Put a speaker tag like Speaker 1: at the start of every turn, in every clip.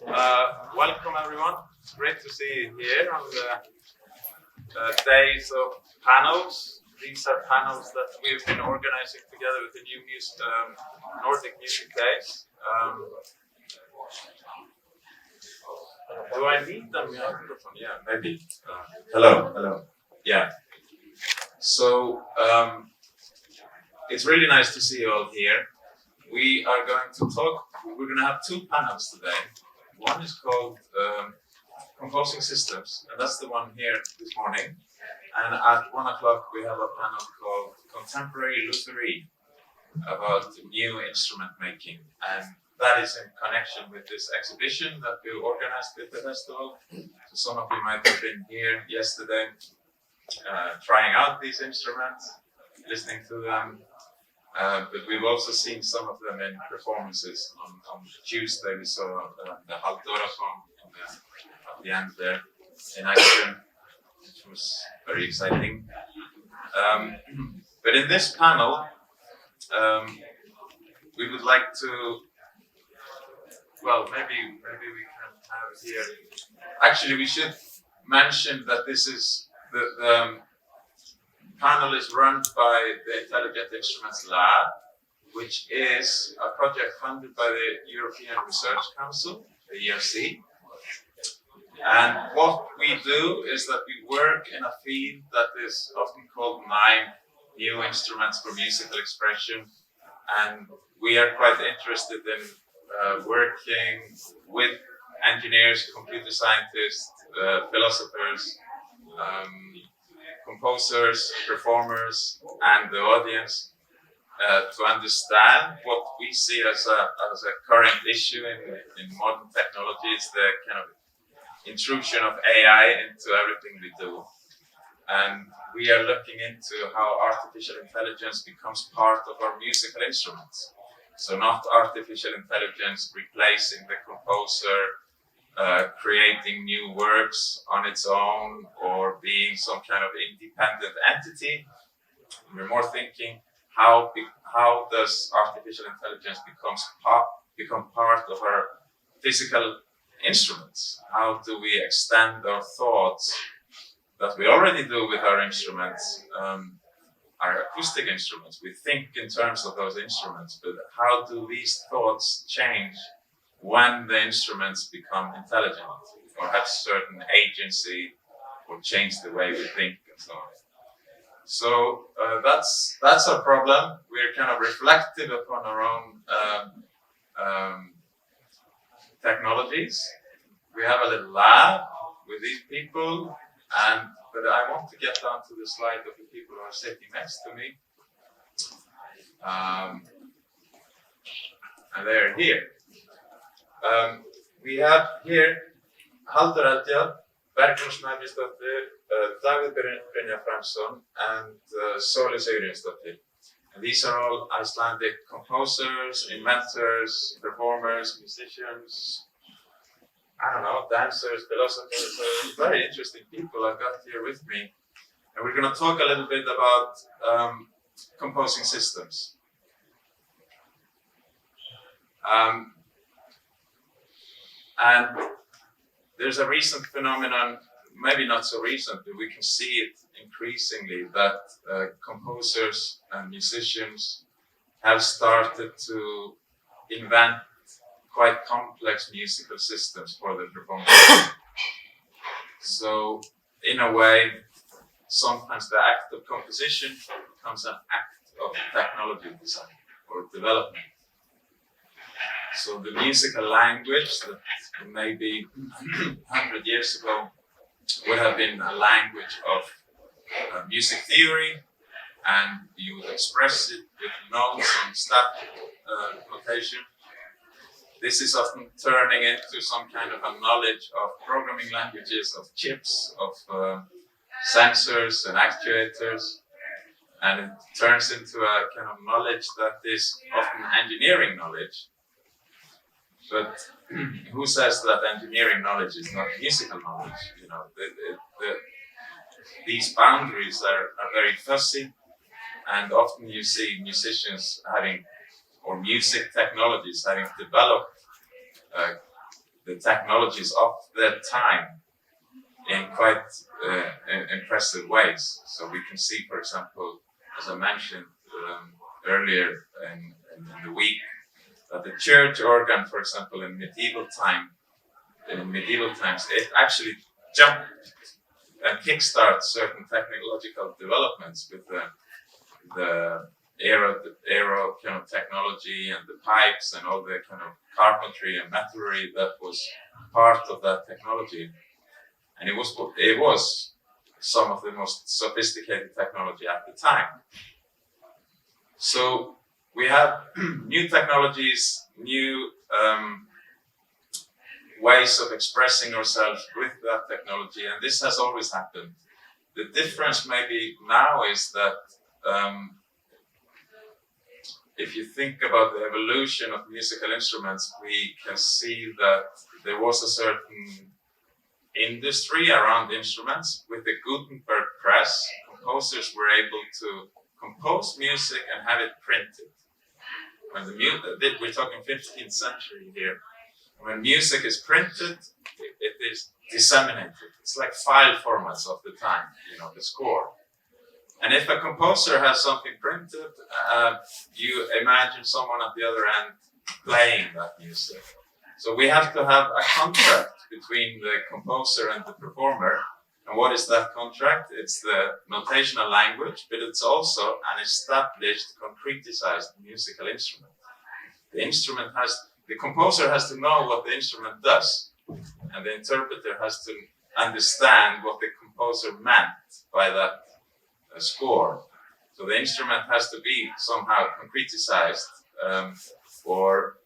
Speaker 1: Welcome everyone. It's great to see you here on the days of panels. These are panels that we've been organizing together with the new Nordic Music Days. Do I need the microphone? Yeah, maybe. Hello. Yeah. So it's really nice to see you all here. We are going to talk. We're going to have two panels today. One is called Composing Systems, and that's the one here this morning. And at 1 o'clock we have a panel called Contemporary Lutherie about new instrument making. And that is in connection with this exhibition that we organized with the festival. So some of you might have been here yesterday trying out these instruments, listening to them. But we've also seen some of them in performances. On Tuesday we saw the Halldór Eldjárn at the end there in action, which was very exciting. But in this panel, we would like to, well, maybe we can have here. Actually, we should mention that this is the panel is run by the Intelligent Instruments Lab, which is a project funded by the European Research Council, the ERC. And what we do is that we work in a field that is often called new instruments for musical expression. And we are quite interested in working with engineers, computer scientists, philosophers, composers, performers, and the audience to understand what we see as a current issue in modern technology. It's the kind of intrusion of AI into everything we do. And we are looking into how artificial intelligence becomes part of our musical instruments. So not artificial intelligence replacing the composer, creating new works on its own or being some kind of independent entity. We're more thinking how does artificial intelligence become part of our physical instruments? How do we extend our thoughts that we already do with our instruments, our acoustic instruments? We think in terms of those instruments, but how do these thoughts change when the instruments become intelligent or have certain agency or change the way we think and so on? So that's our problem. We're kind of reflective upon our own technologies. We have a little lab with these people, but I want to get down to the slide of the people who are sitting next to me. And they're here. We have here Halldór Eldjárn, Bergrún Snæbjörnsdóttir, Davíð, Brynjar, Franzson, and Sóley Sigurjónsdóttir. And these are all Icelandic composers, inventors, performers, musicians, dancers, philosophers, very interesting people I've got here with me. And we're going to talk a little bit about composing systems. And there's a recent phenomenon, maybe not so recent, but we can see it increasingly, that composers and musicians have started to invent quite complex musical systems for their performance. So, in a way, sometimes the act of composition becomes an act of technology design or development. So the musical language that maybe 100 years ago would have been a language of music theory, and you would express it with notes and static notation. This is often turning into some kind of a knowledge of programming languages, of chips, of sensors and actuators, and it turns into a kind of knowledge that is often engineering knowledge. But who says that engineering knowledge is not musical knowledge? These boundaries are very fuzzy, and often you see musicians having, or music technologies having developed the technologies of their time in quite impressive ways. So we can see, for example, as I mentioned earlier in the week, that the church organ, for example, in medieval times, it actually jumped and kickstarted certain technological developments with the aero kind of technology and the pipes and all the kind of carpentry and metallurgy that was part of that technology. And it was some of the most sophisticated technology at the time. So we have new technologies, new ways of expressing ourselves with that technology, and this has always happened. The difference maybe now is that if you think about the evolution of musical instruments, we can see that there was a certain industry around instruments. With the Gutenberg press, composers were able to compose music and have it printed. When we're talking 15th century here. When music is printed, it is disseminated. It's like file formats of the time, the score. And if a composer has something printed, you imagine someone at the other end playing that music. So we have to have a contract between the composer and the performer. And what is that contract? It's the notational language, but it's also an established, concretized musical instrument. The composer has to know what the instrument does, and the interpreter has to understand what the composer meant by that score. So the instrument has to be somehow concretized or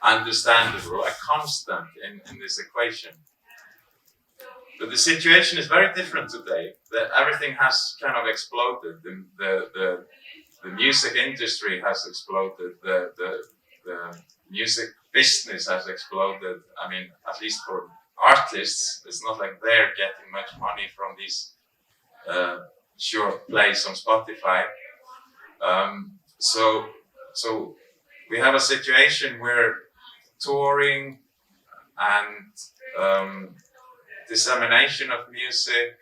Speaker 1: understandable, a constant in this equation. But the situation is very different today. Everything has kind of exploded. The music industry has exploded. The music business has exploded. I mean, at least for artists, it's not like they're getting much money from these short plays on Spotify. So we have a situation where touring and dissemination of music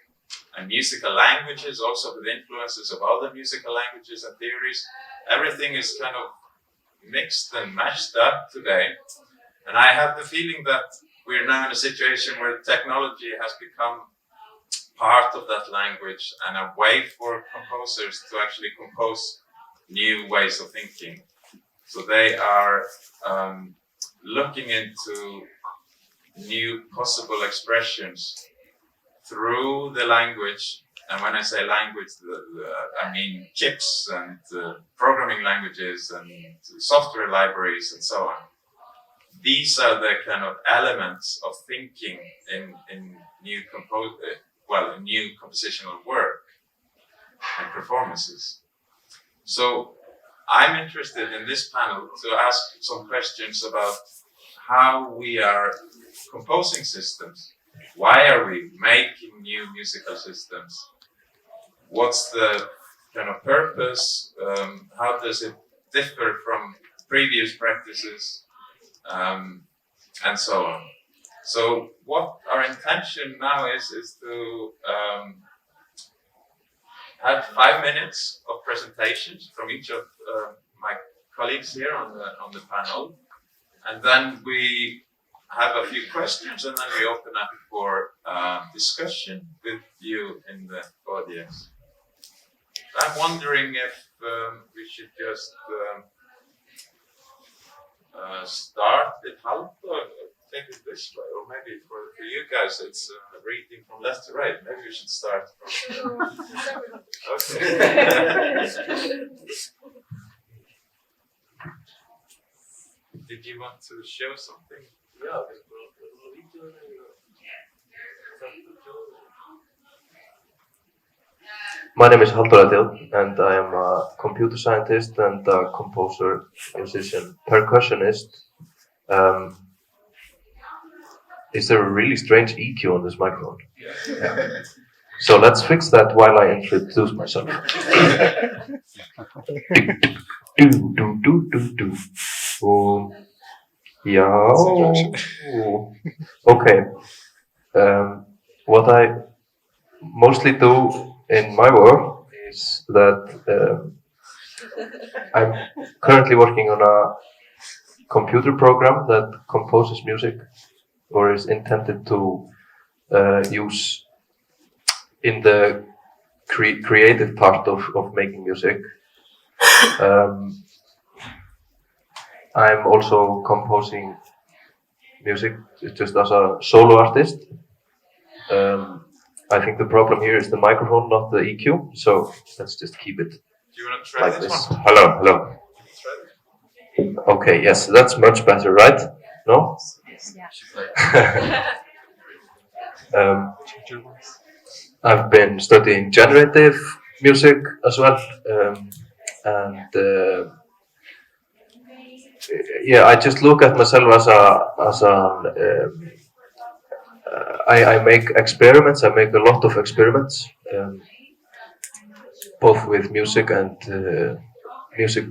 Speaker 1: and musical languages, also with influences of other musical languages and theories, everything is kind of mixed and mashed up today. And I have the feeling that we're now in a situation where technology has become part of that language and a way for composers to actually compose new ways of thinking. So they are looking into new possible expressions through the language. And when I say language, I mean chips and programming languages and software libraries and so on. These are the kind of elements of thinking in new compositional work and performances. So I'm interested in this panel to ask some questions about how we are composing systems. Why are we making new musical systems? What's the kind of purpose? How does it differ from previous practices? And so on. So what our intention now is to have 5 minutes of presentations from each of my colleagues here on the panel, and then we have a few questions, and then we open up for discussion with you in the audience. I'm wondering if we should just start with Halldór, take it this way, or maybe for you guys it's reading from left to right. Maybe we should start from... Okay. Did you want to show something? Yeah.
Speaker 2: My name is Halldór Eldjárn, and I am a computer scientist and a composer, musician, percussionist. Is there a really strange EQ on this microphone? Yeah. So let's fix that while I introduce myself. Yeah. Okay. What I mostly do in my work is that I'm currently working on a computer program that composes music or is intended to use in the creative part of making music. I'm also composing music just as a solo artist. I think the problem here is the microphone, not the EQ. So let's just keep it
Speaker 1: Do you want to try
Speaker 2: like
Speaker 1: this
Speaker 2: this.
Speaker 1: one?
Speaker 2: Hello. Okay, yes, that's much better, right? No? Yeah. I've been studying generative music as well, and yeah, I just look at myself I make experiments. I make a lot of experiments, both with music and music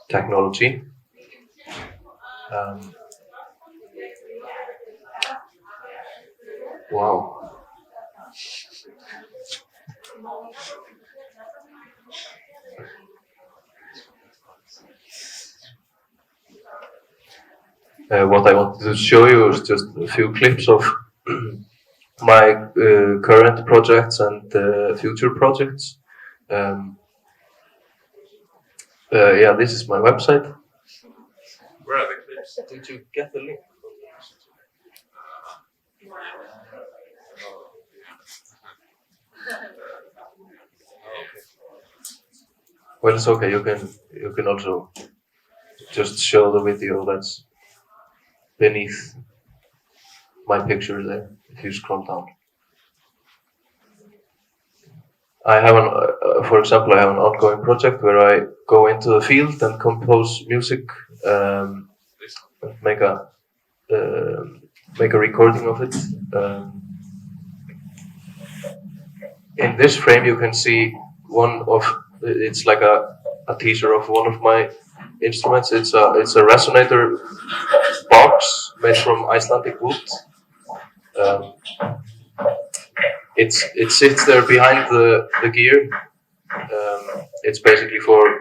Speaker 2: technology. Wow. What I wanted to show you is just a few clips of my current projects and future projects. Yeah, this is my website.
Speaker 1: Where are the clips?
Speaker 2: Did you get the link? Well, it's okay. You can also just show the video that's beneath my picture there. If you scroll down, I have for example, I have an ongoing project where I go into the field and compose music, make a recording of it. In this frame, you can see it's like a teaser of one of my instruments. It's a resonator box made from Icelandic wood. It sits there behind the gear. It's basically for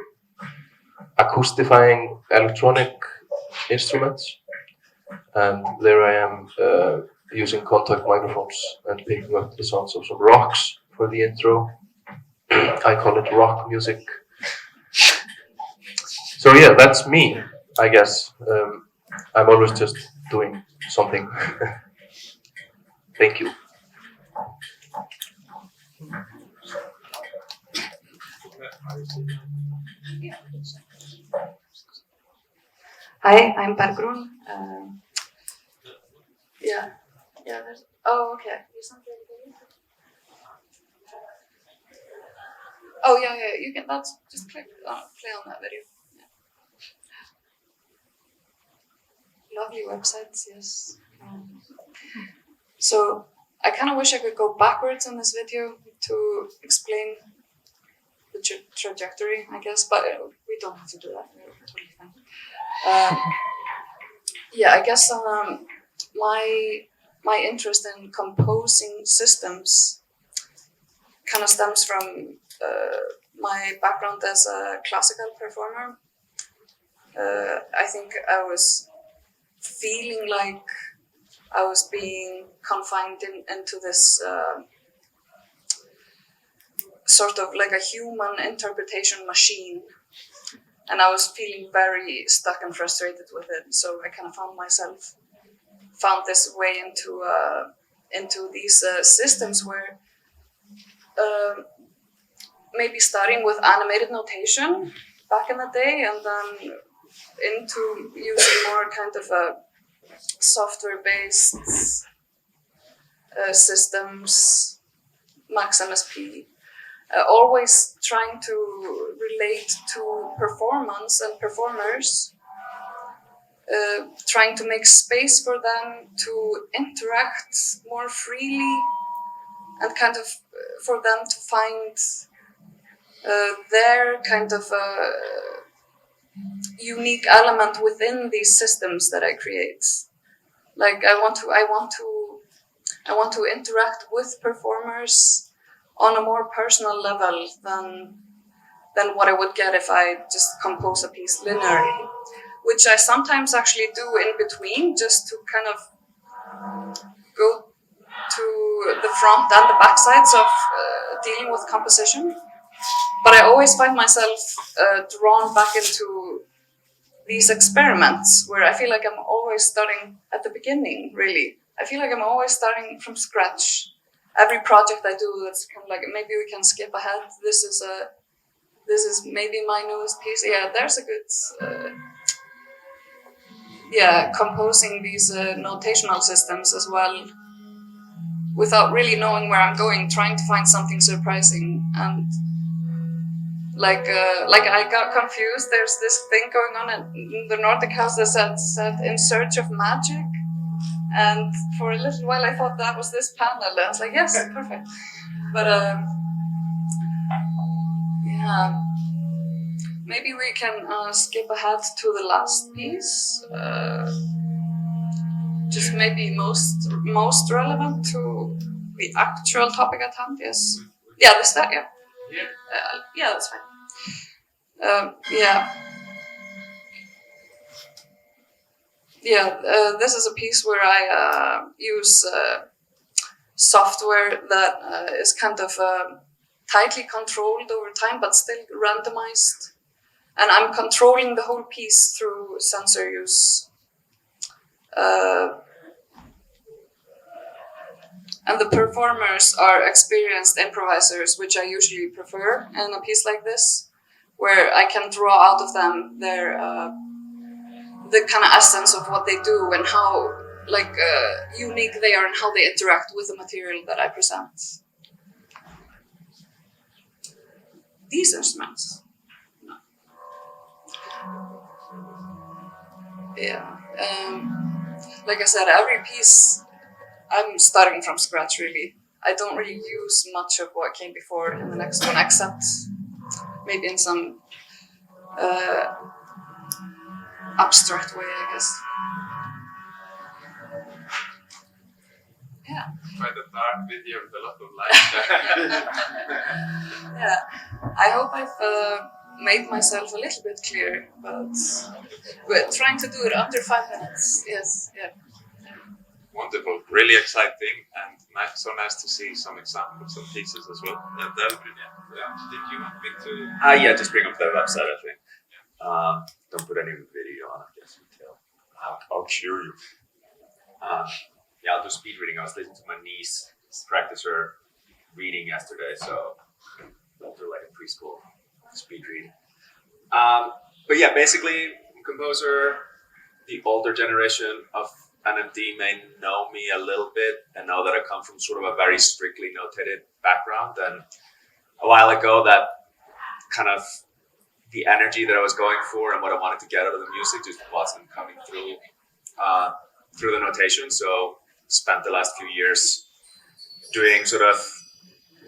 Speaker 2: acoustifying electronic instruments, and there I am using contact microphones and picking up the sounds of some rocks for the intro. I call it rock music. So yeah, that's me, I guess. I'm always just doing something. Thank you.
Speaker 3: Hi, I'm Bergrún. Yeah. There's. Oh, okay. Oh, yeah. You can. That's just play on that video. Yeah. Lovely websites, yes. So I kind of wish I could go backwards in this video to explain the trajectory, I guess, but we don't have to do that. We're totally fine. Yeah, I guess my interest in composing systems kind of stems from my background as a classical performer. I think I was feeling like I was being confined into this sort of like a human interpretation machine. And I was feeling very stuck and frustrated with it. So I kind of found this way into these systems where maybe starting with animated notation back in the day, and then into using more kind of a software-based systems, Max MSP. Always trying to relate to performance and performers, trying to make space for them to interact more freely and kind of for them to find their kind of unique element within these systems that I create. Like I want to interact with performers on a more personal level than what I would get if I just compose a piece linearly, which I sometimes actually do in between, just to kind of go to the front and the back sides of dealing with composition. But I always find myself drawn back into these experiments where I feel like I'm always starting at the beginning, really. I feel like I'm always starting from scratch. Every project I do, it's kind of like, maybe we can skip ahead. This is maybe my newest piece. Yeah, there's a good, composing these notational systems as well, without really knowing where I'm going, trying to find something surprising. And like I got confused. There's this thing going on at the Nordic house that said "In Search of Magic," and for a little while I thought that was this panel. And I was like, yes, perfect. But maybe we can skip ahead to the last piece. Just maybe most relevant to the actual topic at hand. Yes. Yeah, that's that. Yeah. Yeah, that's fine. This is a piece where I use software that is kind of tightly controlled over time, but still randomized. And I'm controlling the whole piece through sensor use. And the performers are experienced improvisers, which I usually prefer in a piece like this, where I can draw out of them their the kind of essence of what they do and how unique they are and how they interact with the material that I present. These instruments. No. Yeah. Like I said, every piece I'm starting from scratch, really. I don't really use much of what came before in the next one, except maybe in some abstract way, I guess. Yeah.
Speaker 1: Quite a dark video with a lot of light.
Speaker 3: Yeah. I hope I've made myself a little bit clear, but we're trying to do it under 5 minutes. Yes. Yeah.
Speaker 1: Wonderful, really exciting, and so nice to see some examples of pieces as well. Yeah, that would be Did you want me to?
Speaker 4: Just bring up the website, I think. Don't put any video on it, just until I'll cue you. I'll do speed reading. I was listening to my niece practice her reading yesterday, so I'll do like a preschool speed read. Basically, composer, the older generation of NMD may know me a little bit and know that I come from sort of a very strictly notated background. And a while ago, that kind of the energy that I was going for and what I wanted to get out of the music just wasn't coming through the notation. So spent the last few years doing sort of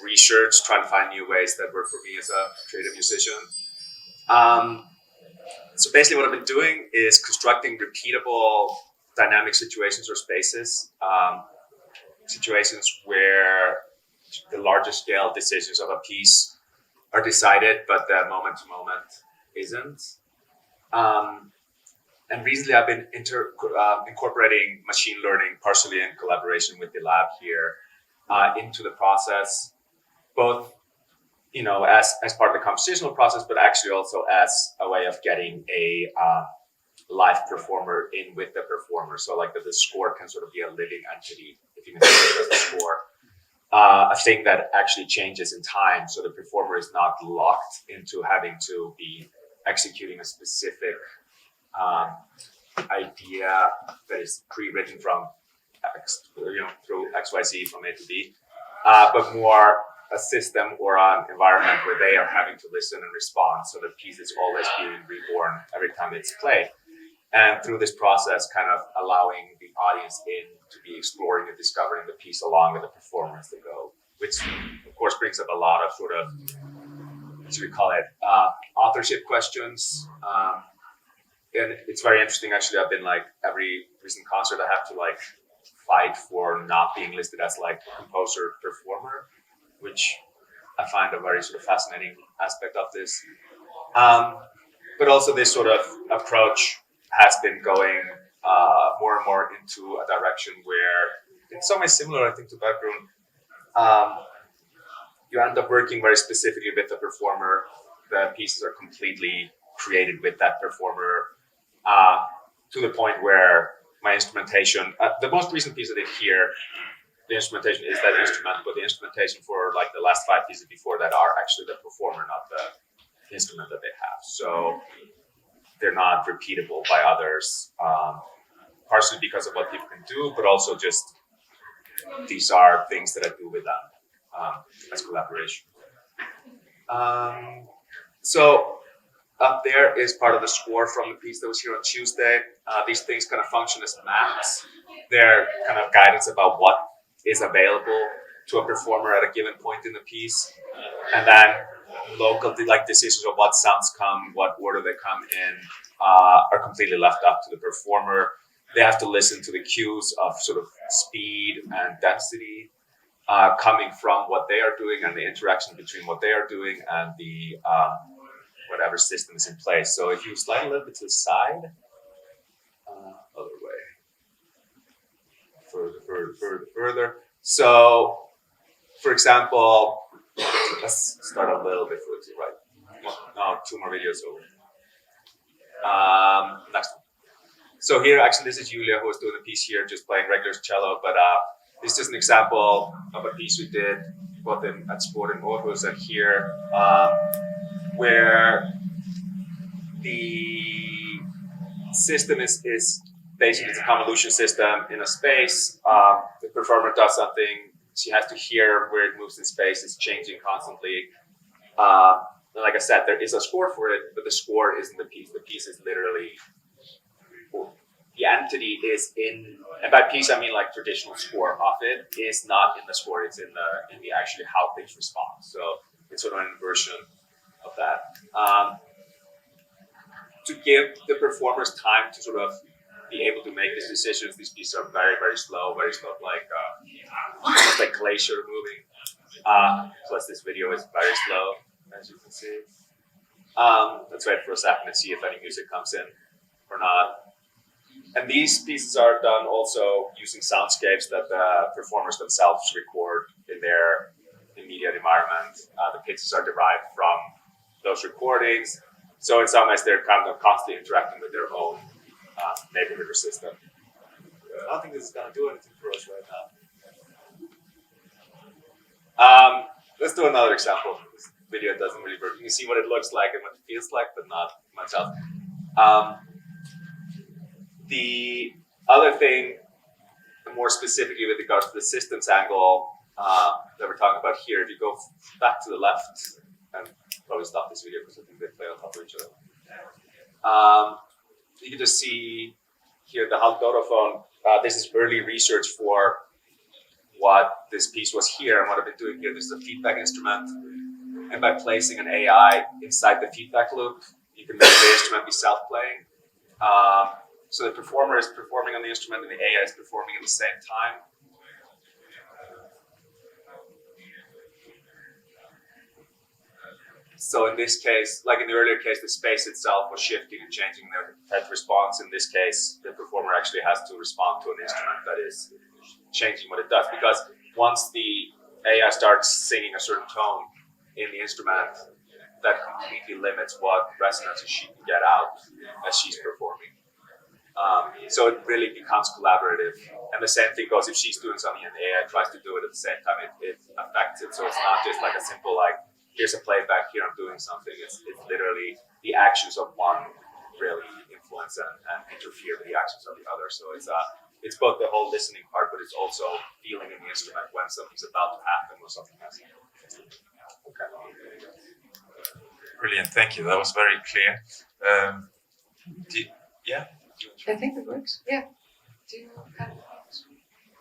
Speaker 4: research, trying to find new ways that work for me as a creative musician. So basically what I've been doing is constructing repeatable dynamic situations or spaces, situations where the larger scale decisions of a piece are decided, but the moment to moment isn't. And recently I've been incorporating machine learning, partially in collaboration with the lab here, into the process, both as part of the compositional process, but actually also as a way of getting a live performer in with the performer. So like that the score can sort of be a living entity, if you can think of it as the score. A thing that actually changes in time. So the performer is not locked into having to be executing a specific idea that is pre-written from through XYZ from A to B, but more a system or an environment where they are having to listen and respond. So the piece is always being reborn every time it's played. And through this process, kind of allowing the audience in to be exploring and discovering the piece along with the performer as they go, which of course brings up a lot of sort of, what should we call it, authorship questions, and it's very interesting actually. I've been like every recent concert I have to like fight for not being listed as like composer performer, which I find a very sort of fascinating aspect of this. But also this sort of approach has been going more and more into a direction where, in some ways similar, I think, to Bergrún, you end up working very specifically with the performer. The pieces are completely created with that performer, to the point where my instrumentation, the most recent piece I did here, the instrumentation is that instrument, but the instrumentation for like the last 5 pieces before that are actually the performer, not the instrument that they have. So they're not repeatable by others, partially because of what people can do, but also just these are things that I do with them as collaboration. So up there is part of the score from the piece that was here on Tuesday. These things kind of function as maps. They're kind of guidance about what is available to a performer at a given point in the piece. And then local like decisions of what sounds come, what order they come in, are completely left up to the performer. They have to listen to the cues of sort of speed and density coming from what they are doing and the interaction between what they are doing and the whatever system is in place. So if you slide a little bit to the side, other way, further. So, for example, let's start a little bit further to the right. No, 2 more videos over. Next one. So here, actually, this is Julia who was doing the piece here, just playing regular cello. But this is an example of a piece we did both at Sport in Aarhus and here, where the system is basically it's a convolution system in a space. The performer does something. She has to hear where it moves in space. It's changing constantly. And like I said, there is a score for it, but the score isn't the piece. The piece is literally, the entity is in, and by piece I mean like traditional score of it is not in the score. It's in the actually how things respond. So it's sort of an inversion of that. To give the performers time to sort of be able to make these decisions. These pieces are very, very slow, like almost like glacier moving. Plus this video is very slow, as you can see. Let's wait for a second and see if any music comes in or not. And these pieces are done also using soundscapes that the performers themselves record in their immediate environment. The pitches are derived from those recordings. So in some ways, they're kind of constantly interacting with their own neighborhood or system. I don't think this is going to do anything for us right now. Let's do another example. This video doesn't really work. You can see what it looks like and what it feels like, but not much else. The other thing, more specifically with regards to the systems angle that we're talking about here, if you go back to the left, and probably stop this video because I think they play on top of each other. You can just see here the Halldór. This is early research for what this piece was here and what I've been doing here. This is a feedback instrument. And by placing an AI inside the feedback loop, you can make the instrument be self-playing. So the performer is performing on the instrument and the AI is performing at the same time. So in this case, like in the earlier case, the space itself was shifting and changing the type of response. In this case, the performer actually has to respond to an instrument that is changing what it does. Because once the AI starts singing a certain tone in the instrument, that completely limits what resonances she can get out as she's performing. So it really becomes collaborative. And the same thing goes if she's doing something and the AI tries to do it at the same time, it affects it. So it's not just like a simple like, here's a playback, here I'm doing something. It's literally the actions of one really influence and interfere with the actions of the other. So it's both the whole listening part, but it's also feeling in the instrument when something's about to happen or something has happened. Okay.
Speaker 1: Brilliant, thank you. That was very clear. Yeah?
Speaker 3: I think it works. Yeah. Do you have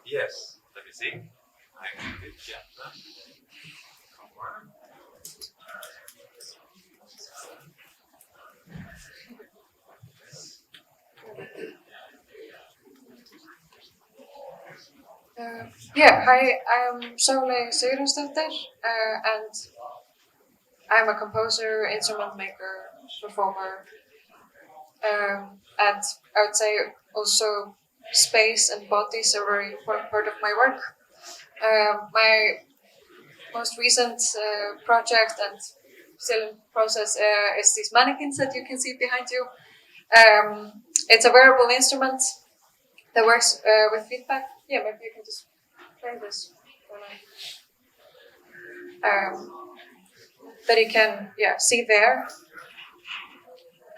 Speaker 1: Yes. Let me see.
Speaker 5: Hi, I'm Sóley Sigurjónsdóttir, and I'm a composer, instrument maker, performer, and I would say also space and bodies are a very important part of my work. My most recent project and still in process is these mannequins that you can see behind you. It's a wearable instrument that works with feedback. Yeah, maybe you can just play this that you can see there.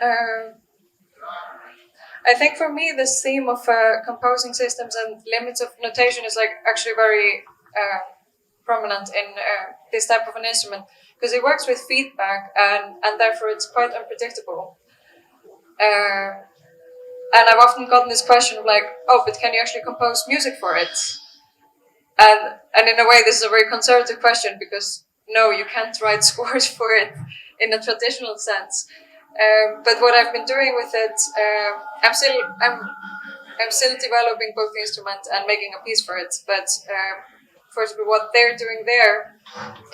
Speaker 5: I think for me this theme of composing systems and limits of notation is like actually very prominent in this type of an instrument because it works with feedback and therefore it's quite unpredictable. And I've often gotten this question of like, oh, but can you actually compose music for it? And in a way, this is a very conservative question because no, you can't write scores for it in a traditional sense. But what I've been doing with it, I'm still developing both the instrument and making a piece for it. But for example, what they're doing there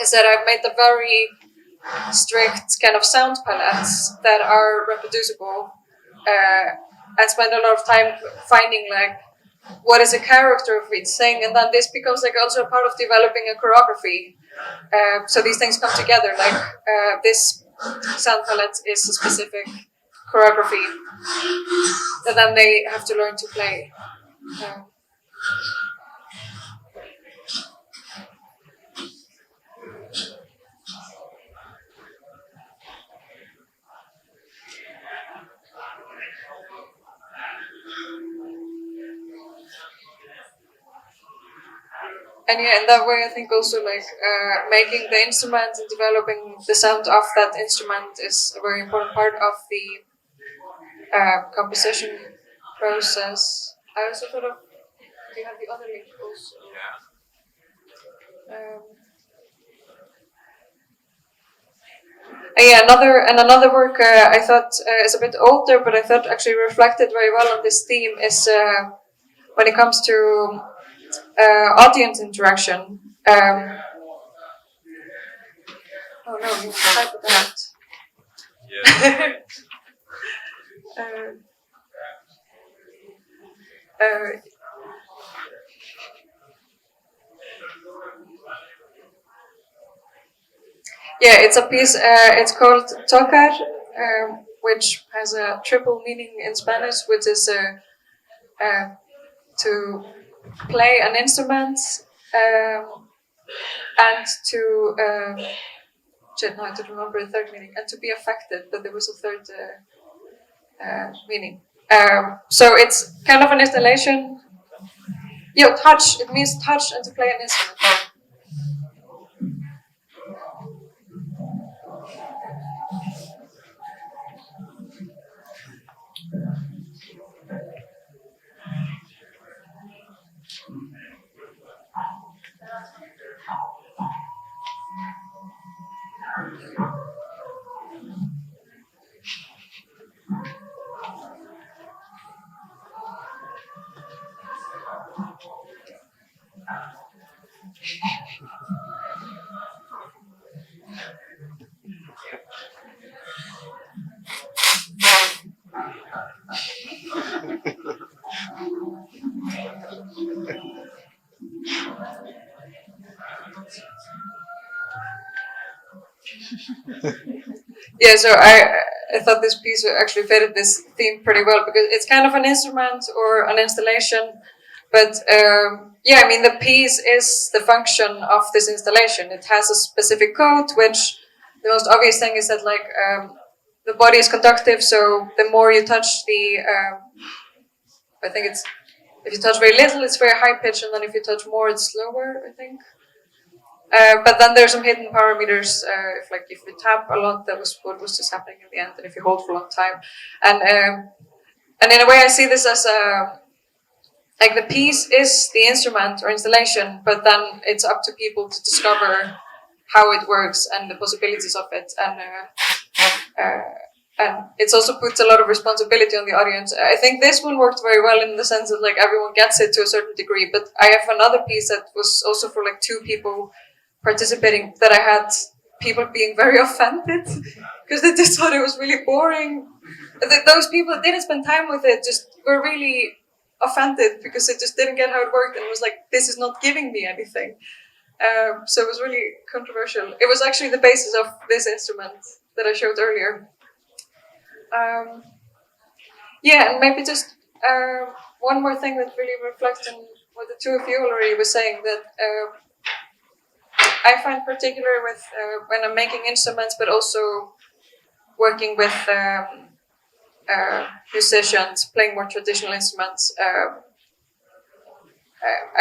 Speaker 5: is that I've made a very strict kind of sound palettes that are reproducible. I spend a lot of time finding like what is a character of each thing, and then this becomes like also a part of developing a choreography. So these things come together. Like this sound palette is a specific choreography that then they have to learn to play. And yeah, in that way, I think also like making the instrument and developing the sound of that instrument is a very important part of the composition process. I also thought of, do you have the other link also? Yeah. Another work I thought is a bit older, but I thought actually reflected very well on this theme is when it comes to audience interaction. Oh no, you type it out.
Speaker 1: Yeah.
Speaker 5: Yeah, it's a piece. It's called tocar, which has a triple meaning in Spanish, which is to play an instrument and to no, I don't remember the third meaning, and to be affected, but there was a third meaning. So it's kind of an installation. Yeah, touch. It means touch and to play an instrument. Yeah, so I thought this piece actually fitted this theme pretty well because it's kind of an instrument or an installation, but yeah, I mean the piece is the function of this installation. It has a specific code, which the most obvious thing is that like the body is conductive, so the more you touch the, I think it's, if you touch very little, it's very high pitch, and then if you touch more, it's slower, I think. But then there's some hidden parameters. If you tap a lot, that was what was just happening in the end, and if you hold for a long time, and in a way, I see this as like the piece is the instrument or installation, but then it's up to people to discover how it works and the possibilities of it, And it's also puts a lot of responsibility on the audience. I think this one worked very well in the sense that like everyone gets it to a certain degree. But I have another piece that was also for like 2 people participating that I had people being very offended because they just thought it was really boring. Those people that didn't spend time with it just were really offended because they just didn't get how it worked and was like, this is not giving me anything. So it was really controversial. It was actually the basis of this instrument that I showed earlier. Yeah, and maybe just one more thing that really reflects on what the 2 of you already were saying, that I find particular with when I'm making instruments, but also working with musicians playing more traditional instruments.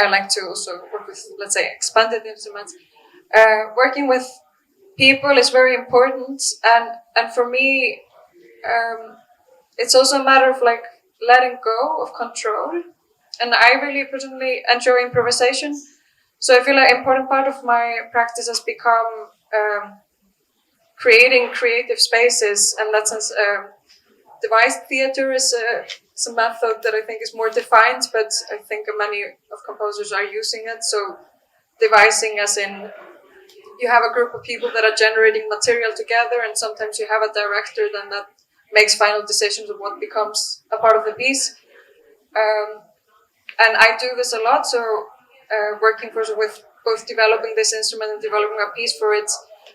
Speaker 5: I like to also work with, let's say, expanded instruments. Working with people is very important, and for me, it's also a matter of like letting go of control. And I really personally enjoy improvisation. So I feel like an important part of my practice has become creating creative spaces, and that sense, devised theater is a method that I think is more defined, but I think many of composers are using it. So devising as in you have a group of people that are generating material together, and sometimes you have a director then that makes final decisions of what becomes a part of the piece. And I do this a lot, so working with both developing this instrument and developing a piece for it,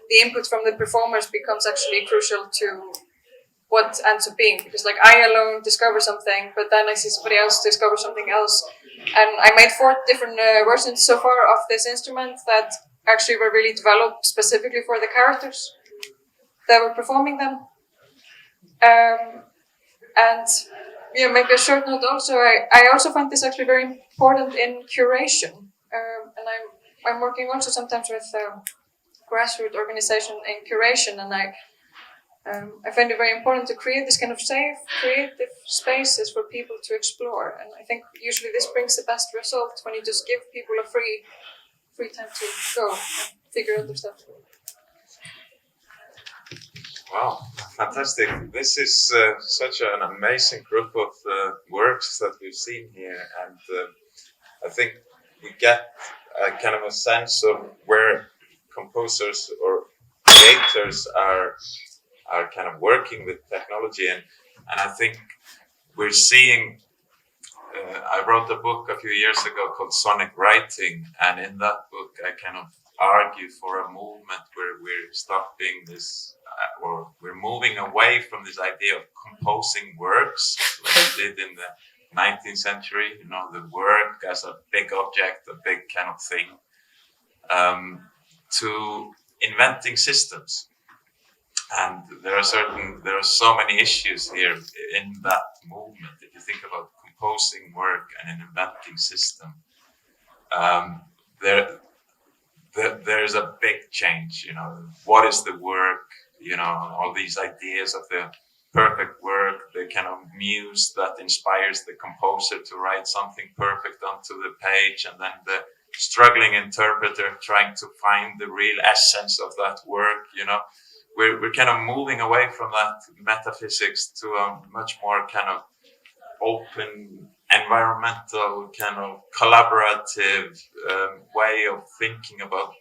Speaker 5: the input from the performers becomes actually crucial to what ends up being. Because like I alone discover something, but then I see somebody else discover something else. And I made 4 different versions so far of this instrument that actually were really developed specifically for the characters that were performing them. And yeah, maybe a short note also, I also find this actually very important in curation. And I'm working also sometimes with grassroots organization in curation, and I find it very important to create this kind of safe, creative spaces for people to explore. And I think usually this brings the best result when you just give people a free time to go and figure out their stuff.
Speaker 1: Wow, fantastic. This is such an amazing group of works that we've seen here, and I think we get a kind of a sense of where composers or creators are kind of working with technology, and I think we're seeing. I wrote a book a few years ago called Sonic Writing, and in that book I kind of argue for a movement where we're stopping this, or we're moving away from this idea of composing works like we did in the 19th century, the work as a big object, a big kind of thing, to inventing systems. And there are so many issues here in that movement. If you think about composing work and an inventing system, there's a big change. What is the work? All these ideas of the perfect work, the kind of muse that inspires the composer to write something perfect onto the page, and then the struggling interpreter trying to find the real essence of that work. We're kind of moving away from that metaphysics to a much more kind of open, environmental, kind of collaborative way of thinking about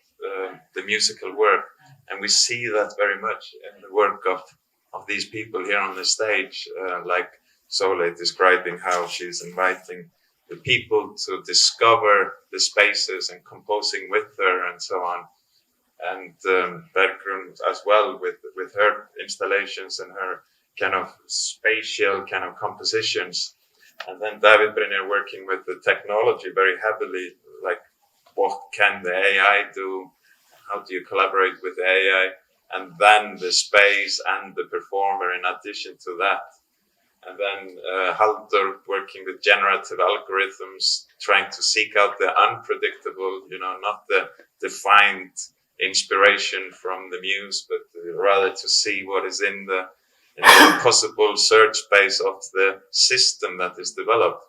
Speaker 1: the musical work. And we see that very much in the work of these people here on the stage, like Sóley describing how she's inviting the people to discover the spaces and composing with her and so on. And Bergrún as well with her installations and her kind of spatial kind of compositions. And then Davíð, Brynjar working with the technology very heavily, like what can the AI do? How do you collaborate with the AI? And then the space and the performer in addition to that. And then Halldór working with generative algorithms, trying to seek out the unpredictable, not the defined inspiration from the muse, but rather to see what is in the possible search space of the system that is developed.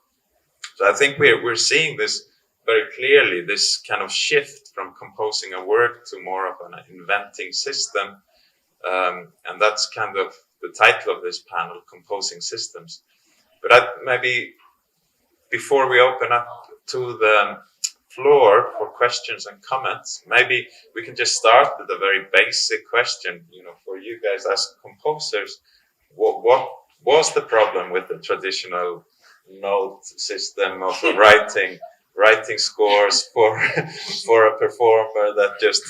Speaker 1: So I think we're seeing this very clearly, this kind of shift from composing a work to more of an inventing system. And that's kind of the title of this panel, Composing Systems. But maybe before we open up to the floor for questions and comments, maybe we can just start with a very basic question, for you guys as composers. What was the problem with the traditional note system of writing scores for a performer that just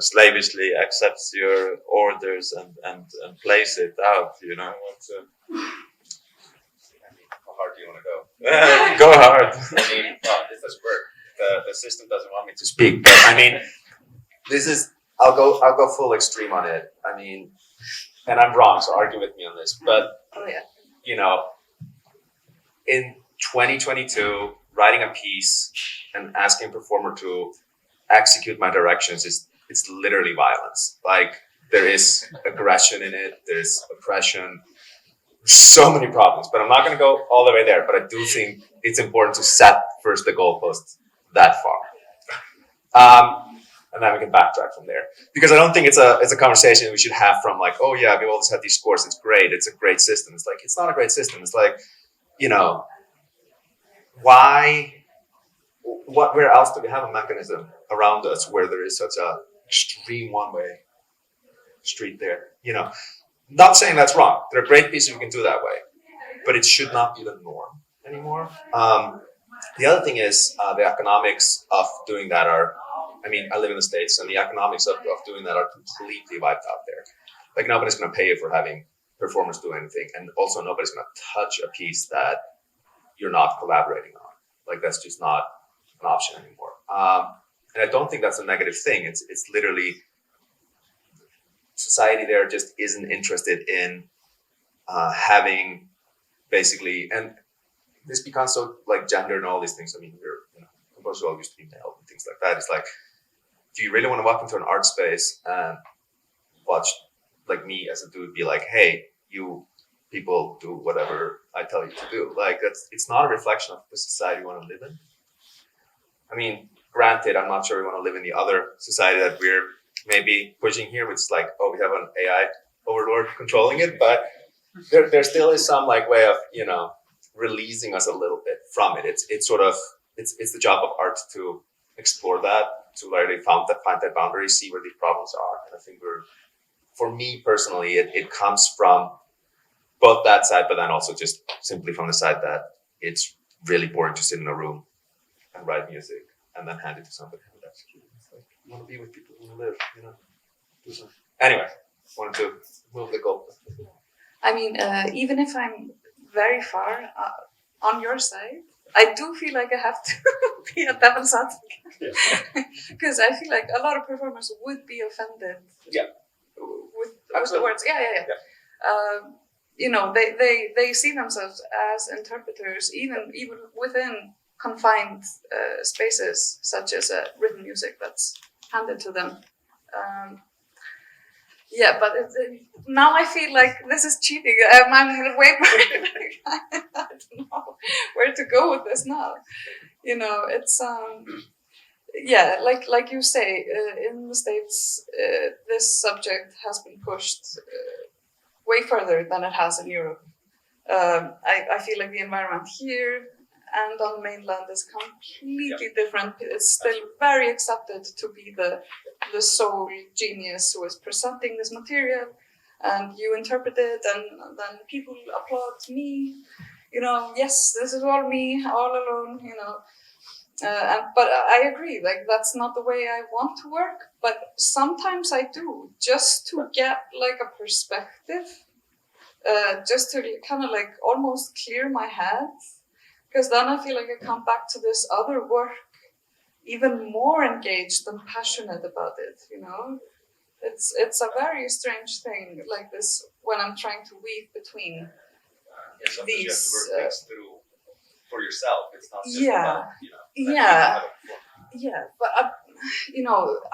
Speaker 1: slavishly accepts your orders and plays it out?
Speaker 4: How hard do you want to go?
Speaker 1: Go hard.
Speaker 4: I mean, this doesn't work. The system doesn't want me to speak. But I mean, I'll go full extreme on it. I mean, and I'm wrong, so argue with me on this. But in 2022, writing a piece and asking a performer to execute my directions it's literally violence. Like, there is aggression in it, there's oppression, so many problems. But I'm not going to go all the way there. But I do think it's important to set first the goalpost that far. And then we can backtrack from there. Because I don't think it's a conversation we should have from like, oh yeah, we always have these scores, it's great, it's a great system. It's like, it's not a great system. It's like, where else do we have a mechanism around us where there is such a extreme one-way street there? Not saying that's wrong. There are great pieces we can do that way, but it should not be the norm anymore. The other thing is the economics of doing that I live in the States, and the economics of doing that are completely wiped out there. Like, nobody's going to pay you for having performers do anything, and also nobody's going to touch a piece that you're not collaborating on. Like, that's just not an option anymore. And I don't think that's a negative thing. It's literally society there just isn't interested in having basically, and this becomes so like gender and all these things. I mean, composers all used to be male and things like that. It's like, do you really want to walk into an art space and watch like me as a dude be like, hey, you people do whatever I tell you to do? Like, it's not a reflection of the society you want to live in. I mean, granted, I'm not sure we want to live in the other society that we're maybe pushing here, which is like, oh, we have an AI overlord controlling it, but there still is some like way of, releasing us a little bit from it. It's sort of, it's the job of art to explore that, to really find that boundary, see where these problems are. And I think for me personally, it comes from both that side, but then also just simply from the side that it's really boring to sit in a room and write music and then hand it to somebody who would execute it. It's like, you want to be with people who live, do something. Anyway, wanted to move the goal.
Speaker 3: I mean, even if I'm very far on your side, I do feel like I have to be a devil's advocate. Because I feel like a lot of performers would be offended with the words. They see themselves as interpreters, even within confined spaces, such as written music that's handed to them. But now I feel like this is cheating. I'm way more I don't know where to go with this now. It's like you say, in the States, this subject has been pushed way further than it has in Europe. I feel like the environment here and on the mainland is completely different. It's still very accepted to be the sole genius who is presenting this material, and you interpret it, and then people applaud me. Yes, this is all me, all alone. But I agree, like that's not the way I want to work. But sometimes I do, just to get like a perspective, just to kind of like almost clear my head. Because then I feel like I come back to this other work even more engaged and passionate about it, It's a very strange thing, like this, when I'm trying to weave between these...
Speaker 4: You have to work things through for yourself. It's not just
Speaker 3: but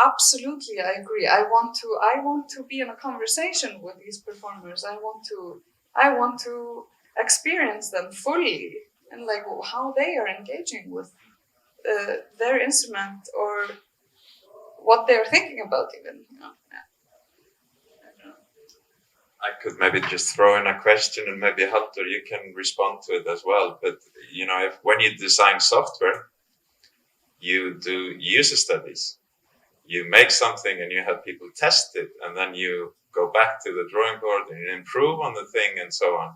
Speaker 3: absolutely, I agree. I want to be in a conversation with these performers. I want to experience them fully, and like how they are engaging with their instrument or what they're thinking about even.
Speaker 1: I could maybe just throw in a question, and maybe Halldór, you can respond to it as well. But when you design software, you do user studies. You make something and you have people test it, and then you go back to the drawing board and you improve on the thing and so on.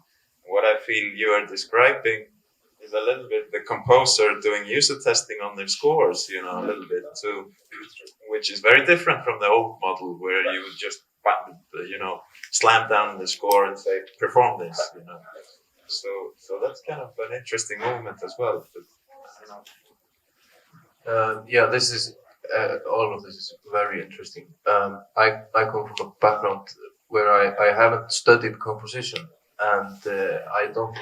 Speaker 1: What I feel you are describing is a little bit the composer doing user testing on their scores, a little bit too, which is very different from the old model where you would just, slam down the score and say, perform this, So that's kind of an interesting movement as well.
Speaker 2: But, this is, all of this is very interesting. I come from a background where I haven't studied composition, and I don't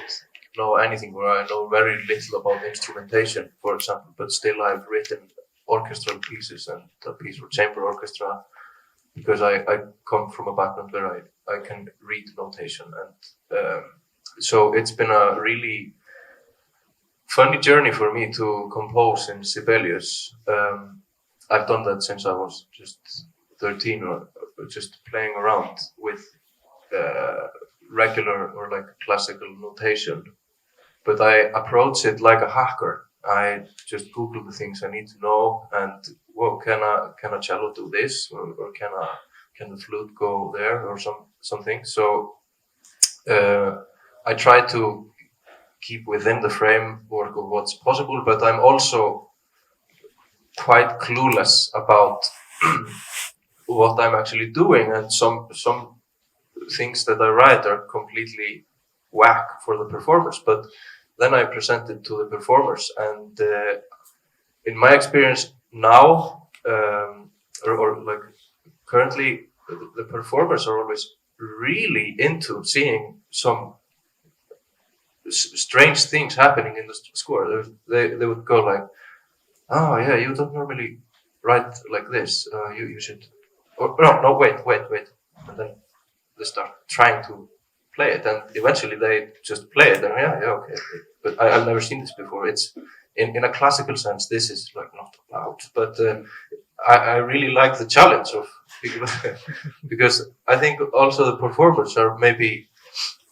Speaker 2: know anything, where I know very little about instrumentation, for example, but still I've written orchestral pieces and a piece for chamber orchestra, because I come from a background where I can read notation, and so it's been a really funny journey for me to compose in Sibelius. I've done that since I was just 13, or just playing around with regular or like classical notation, but I approach it like a hacker. I just Google the things I need to know, and can a cello do this, or can the flute go there, or something. So I try to keep within the framework of what's possible, but I'm also quite clueless about what I'm actually doing, and some things that I write are completely whack for the performers, but then I present it to the performers, and in my experience now, or like currently, the performers are always really into seeing some strange things happening in the score. They would go like, "Oh yeah, you don't normally write like this. You should." Or no, wait, and then they start trying to play it, and eventually they just play it, and okay. But I've never seen this before. It's in a classical sense, this is like not allowed, but I really like the challenge of people because I think also the performers are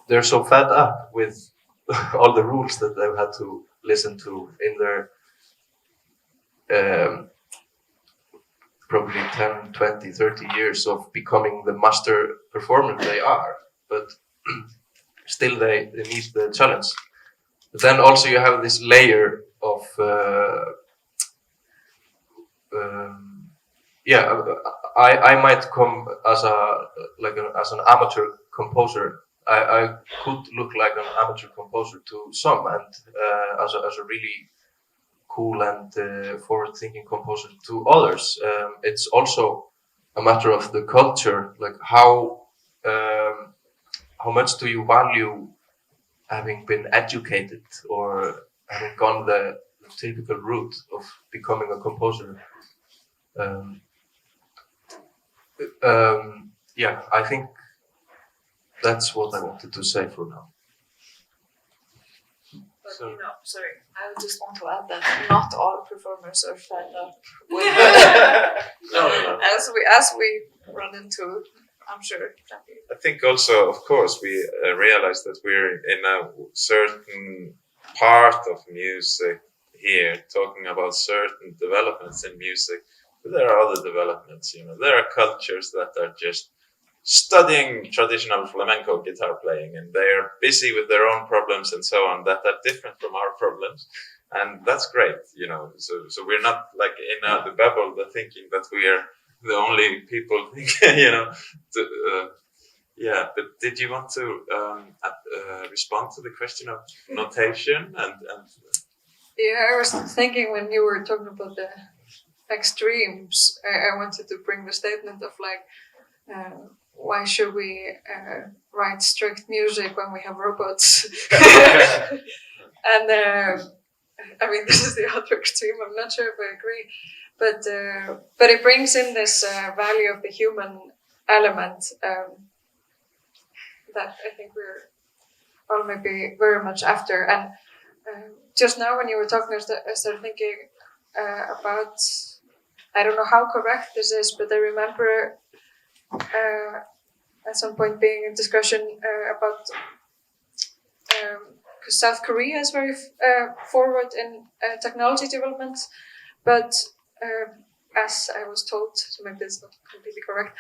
Speaker 2: they're so fed up with all the rules that they've had to listen to in their probably 10, 20, 30 years of becoming the master performer they are, but still they need the challenge. But then also you have this layer of I might come as an amateur composer. I could look like an amateur composer to some, and as a really cool and forward-thinking composer to others. It's also a matter of the culture, like how much do you value having been educated or having gone the typical route of becoming a composer. I think that's what I wanted to say for now.
Speaker 3: But sorry, I just want to add that not all performers are fed up with
Speaker 1: No.
Speaker 3: as we run into, I'm sure.
Speaker 1: I think also, of course, we realize that we're in a certain part of music here, talking about certain developments in music, but there are other developments. There are cultures that are just studying traditional flamenco guitar playing, and they are busy with their own problems and so on that are different from our problems, and that's great. So we're not like in the bubble, the thinking that we are the only people thinking, but did you want to respond to the question of notation and
Speaker 5: Yeah, I was thinking when you were talking about the extremes, I wanted to bring the statement of why should we write strict music when we have robots? And this is the other extreme. I'm not sure if I agree, but it brings in this value of the human element that I think we're all maybe very much after. And just now when you were talking, I started thinking about, I don't know how correct this is, but I remember at some point being a discussion about because South Korea is very forward in technology development, but as I was told, so maybe it's not completely correct,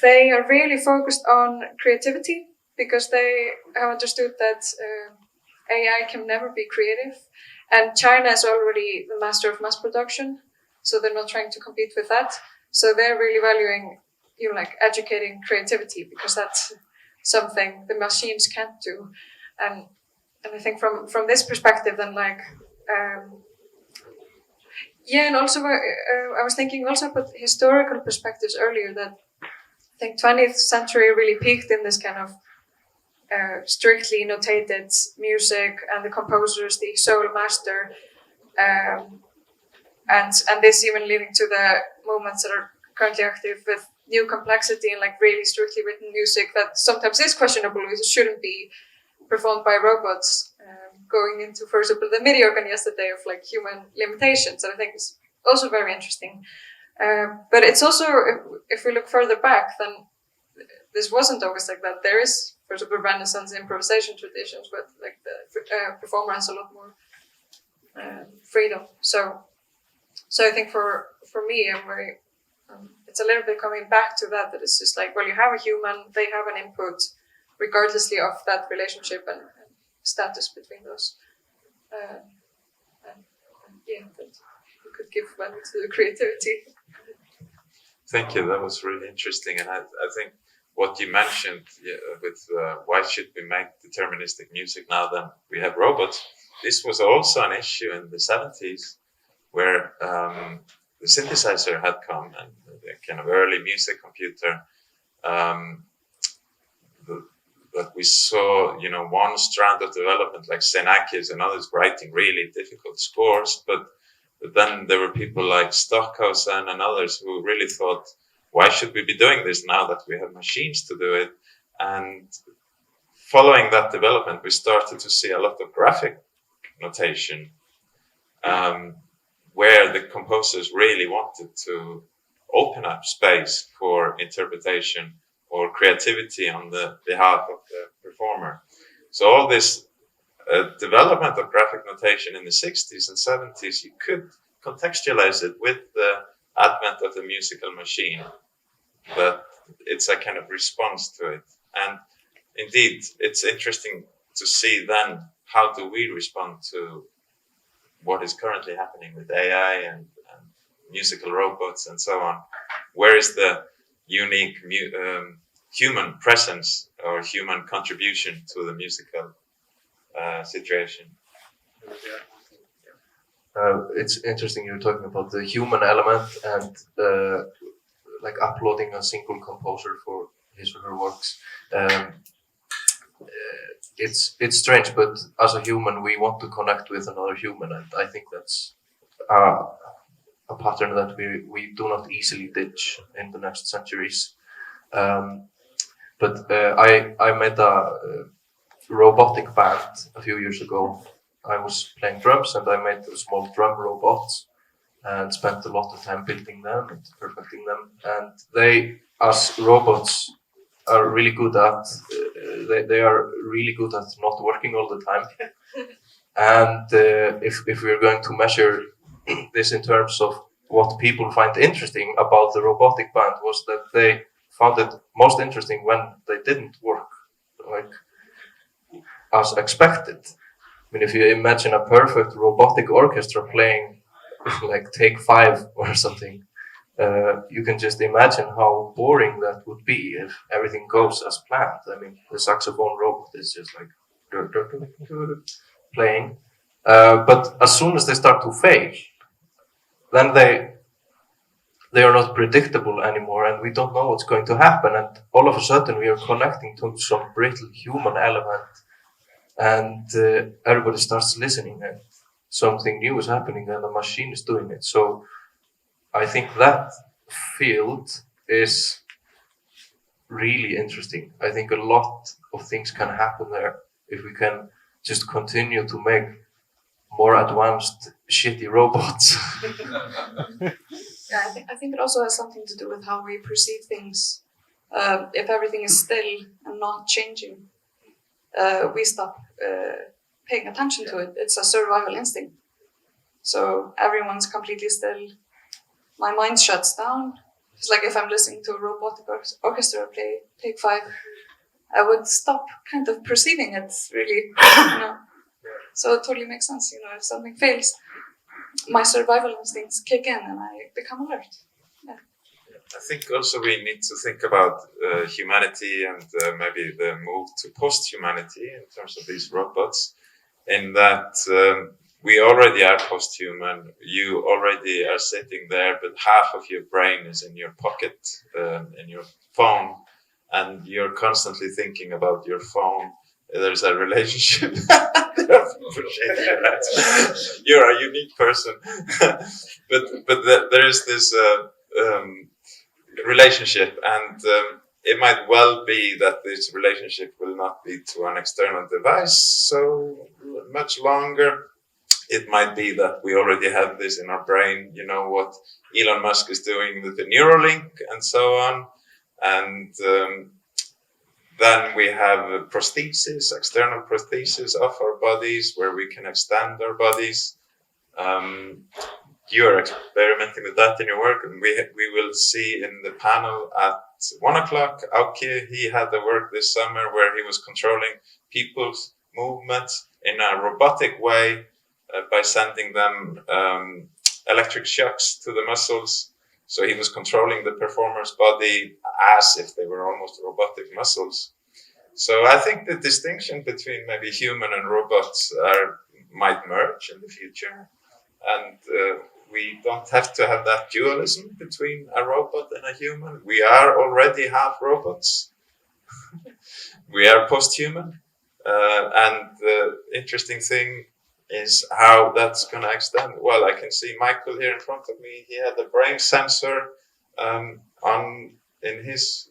Speaker 5: they are really focused on creativity because they have understood that AI can never be creative, and China is already the master of mass production, so they're not trying to compete with that. So they're really valuing, like educating creativity because that's something the machines can't do, and I think from this perspective, then like. And also I was thinking also about historical perspectives earlier that I think 20th century really peaked in this kind of strictly notated music and the composers, the sole master, and this even leading to the movements that are currently active with new complexity and like really strictly written music that sometimes is questionable because it shouldn't be performed by robots. Going into, for example, the MIDI organ yesterday of like human limitations, that I think is also very interesting. But it's also, if we look further back, then this wasn't always like that. There is, for example, Renaissance improvisation traditions, but like the performer has a lot more freedom. So I think for me, I'm very. It's a little bit coming back to that. That it's just like, well, you have a human, they have an input, regardlessly of that relationship and status between those. That you could give value to the creativity.
Speaker 1: Thank you. That was really interesting, and I think what you mentioned with why should we make deterministic music now that we have robots? This was also an issue in the 70s, where the synthesizer had come and the kind of early music computer. But we saw, one strand of development like Xenakis and others writing really difficult scores. But then there were people like Stockhausen and others who really thought, why should we be doing this now that we have machines to do it? And following that development, we started to see a lot of graphic notation, where the composers really wanted to open up space for interpretation or creativity on the behalf of the performer. So all this development of graphic notation in the 60s and 70s, you could contextualize it with the advent of the musical machine, but it's a kind of response to it. And indeed, it's interesting to see then how do we respond to what is currently happening with AI and musical robots and so on. Where is the unique human presence or human contribution to the musical situation?
Speaker 2: It's interesting you're talking about the human element and like uploading a single composer for his or her works. It's strange, but as a human, we want to connect with another human, and I think that's a pattern that we do not easily ditch in the next centuries. But I met a robotic band a few years ago. I was playing drums and I made small drum robots and spent a lot of time building them and perfecting them. And they, as robots, are really good at they are really good at not working all the time. And if we're going to measure this in terms of what people find interesting about the robotic band, was that they found it most interesting when they didn't work like as expected. I mean, if you imagine a perfect robotic orchestra playing like Take 5 or something, you can just imagine how boring that would be if everything goes as planned. I mean, the saxophone robot is just like playing. But as soon as they start to fail, then they are not predictable anymore, and we don't know what's going to happen. And all of a sudden, we are connecting to some brittle human element, and everybody starts listening, and something new is happening, and the machine is doing it. So I think that field is really interesting. I think a lot of things can happen there if we can just continue to make more advanced, shitty robots.
Speaker 3: Yeah, I think it also has something to do with how we perceive things. If everything is still and not changing, we stop paying attention to it. It's a survival instinct. So everyone's completely still. My mind shuts down. It's like if I'm listening to a robotic orchestra play Take 5, I would stop kind of perceiving it, really. So it totally makes sense. If something fails, my survival instincts kick in and I become alert. Yeah.
Speaker 1: I think also we need to think about humanity and maybe the move to post-humanity in terms of these robots, in that we already are post-human. You already are sitting there, but half of your brain is in your pocket, in your phone, and you're constantly thinking about your phone. There's a relationship. You're a unique person, but there is this relationship, and it might well be that this relationship will not be to an external device so much longer. It might be that we already have this in our brain. You know what Elon Musk is doing with the Neuralink and so on, and then we have prosthesis, external prosthesis of our bodies, where we can extend our bodies. You're experimenting with that in your work, and we will see in the panel at 1:00. Auki, he had the work this summer where he was controlling people's movements in a robotic way by sending them electric shocks to the muscles. So he was controlling the performer's body as if they were almost robotic muscles. So I think the distinction between maybe human and robots might merge in the future. And we don't have to have that dualism between a robot and a human. We are already half robots. We are post-human. And the interesting thing is how that's going to extend. Well, I can see Michael here in front of me. He had a brain sensor in his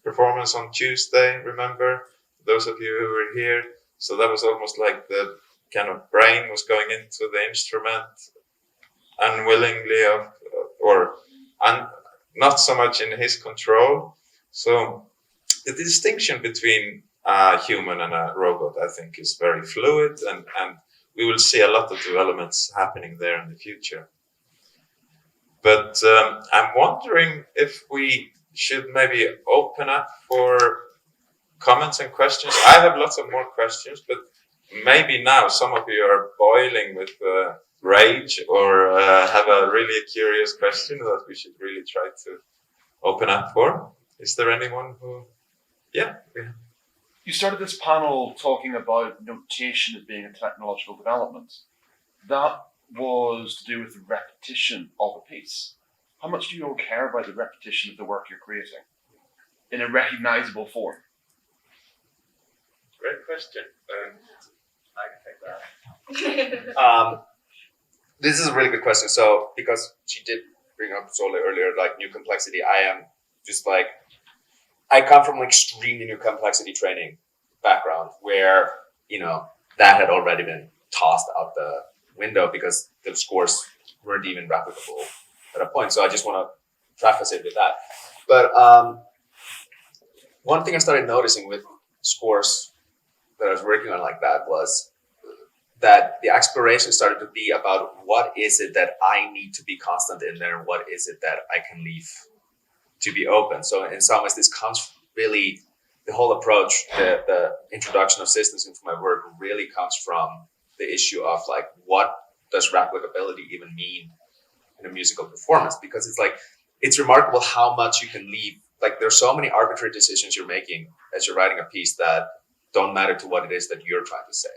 Speaker 1: performance on Tuesday, remember? Those of you who were here. So that was almost like the kind of brain was going into the instrument unwillingly or not so much in his control. So the distinction between a human and a robot, I think, is very fluid, and we will see a lot of developments happening there in the future. But I'm wondering if we should maybe open up for comments and questions. I have lots of more questions, but maybe now some of you are boiling with rage or have a really curious question that we should really try to open up for. Is there anyone who... Yeah.
Speaker 6: You started this panel talking about notation as being a technological development. That was to do with the repetition of a piece. How much do you all care about the repetition of the work you're creating in a recognizable form?
Speaker 1: Great question.
Speaker 4: I can take that. This is a really good question. So, because she did bring up Sóley earlier, like new complexity, I come from extremely new complexity training background where, that had already been tossed out the window because the scores weren't even replicable at a point. So I just want to preface it with that. But one thing I started noticing with scores that I was working on like that was that the exploration started to be about what is it that I need to be constant in there and what is it that I can leave to be open. So in some ways, this comes really, the whole approach, the introduction of systems into my work really comes from the issue of like, what does replicability even mean in a musical performance? Because it's remarkable how much you can leave. Like there's so many arbitrary decisions you're making as you're writing a piece that don't matter to what it is that you're trying to say.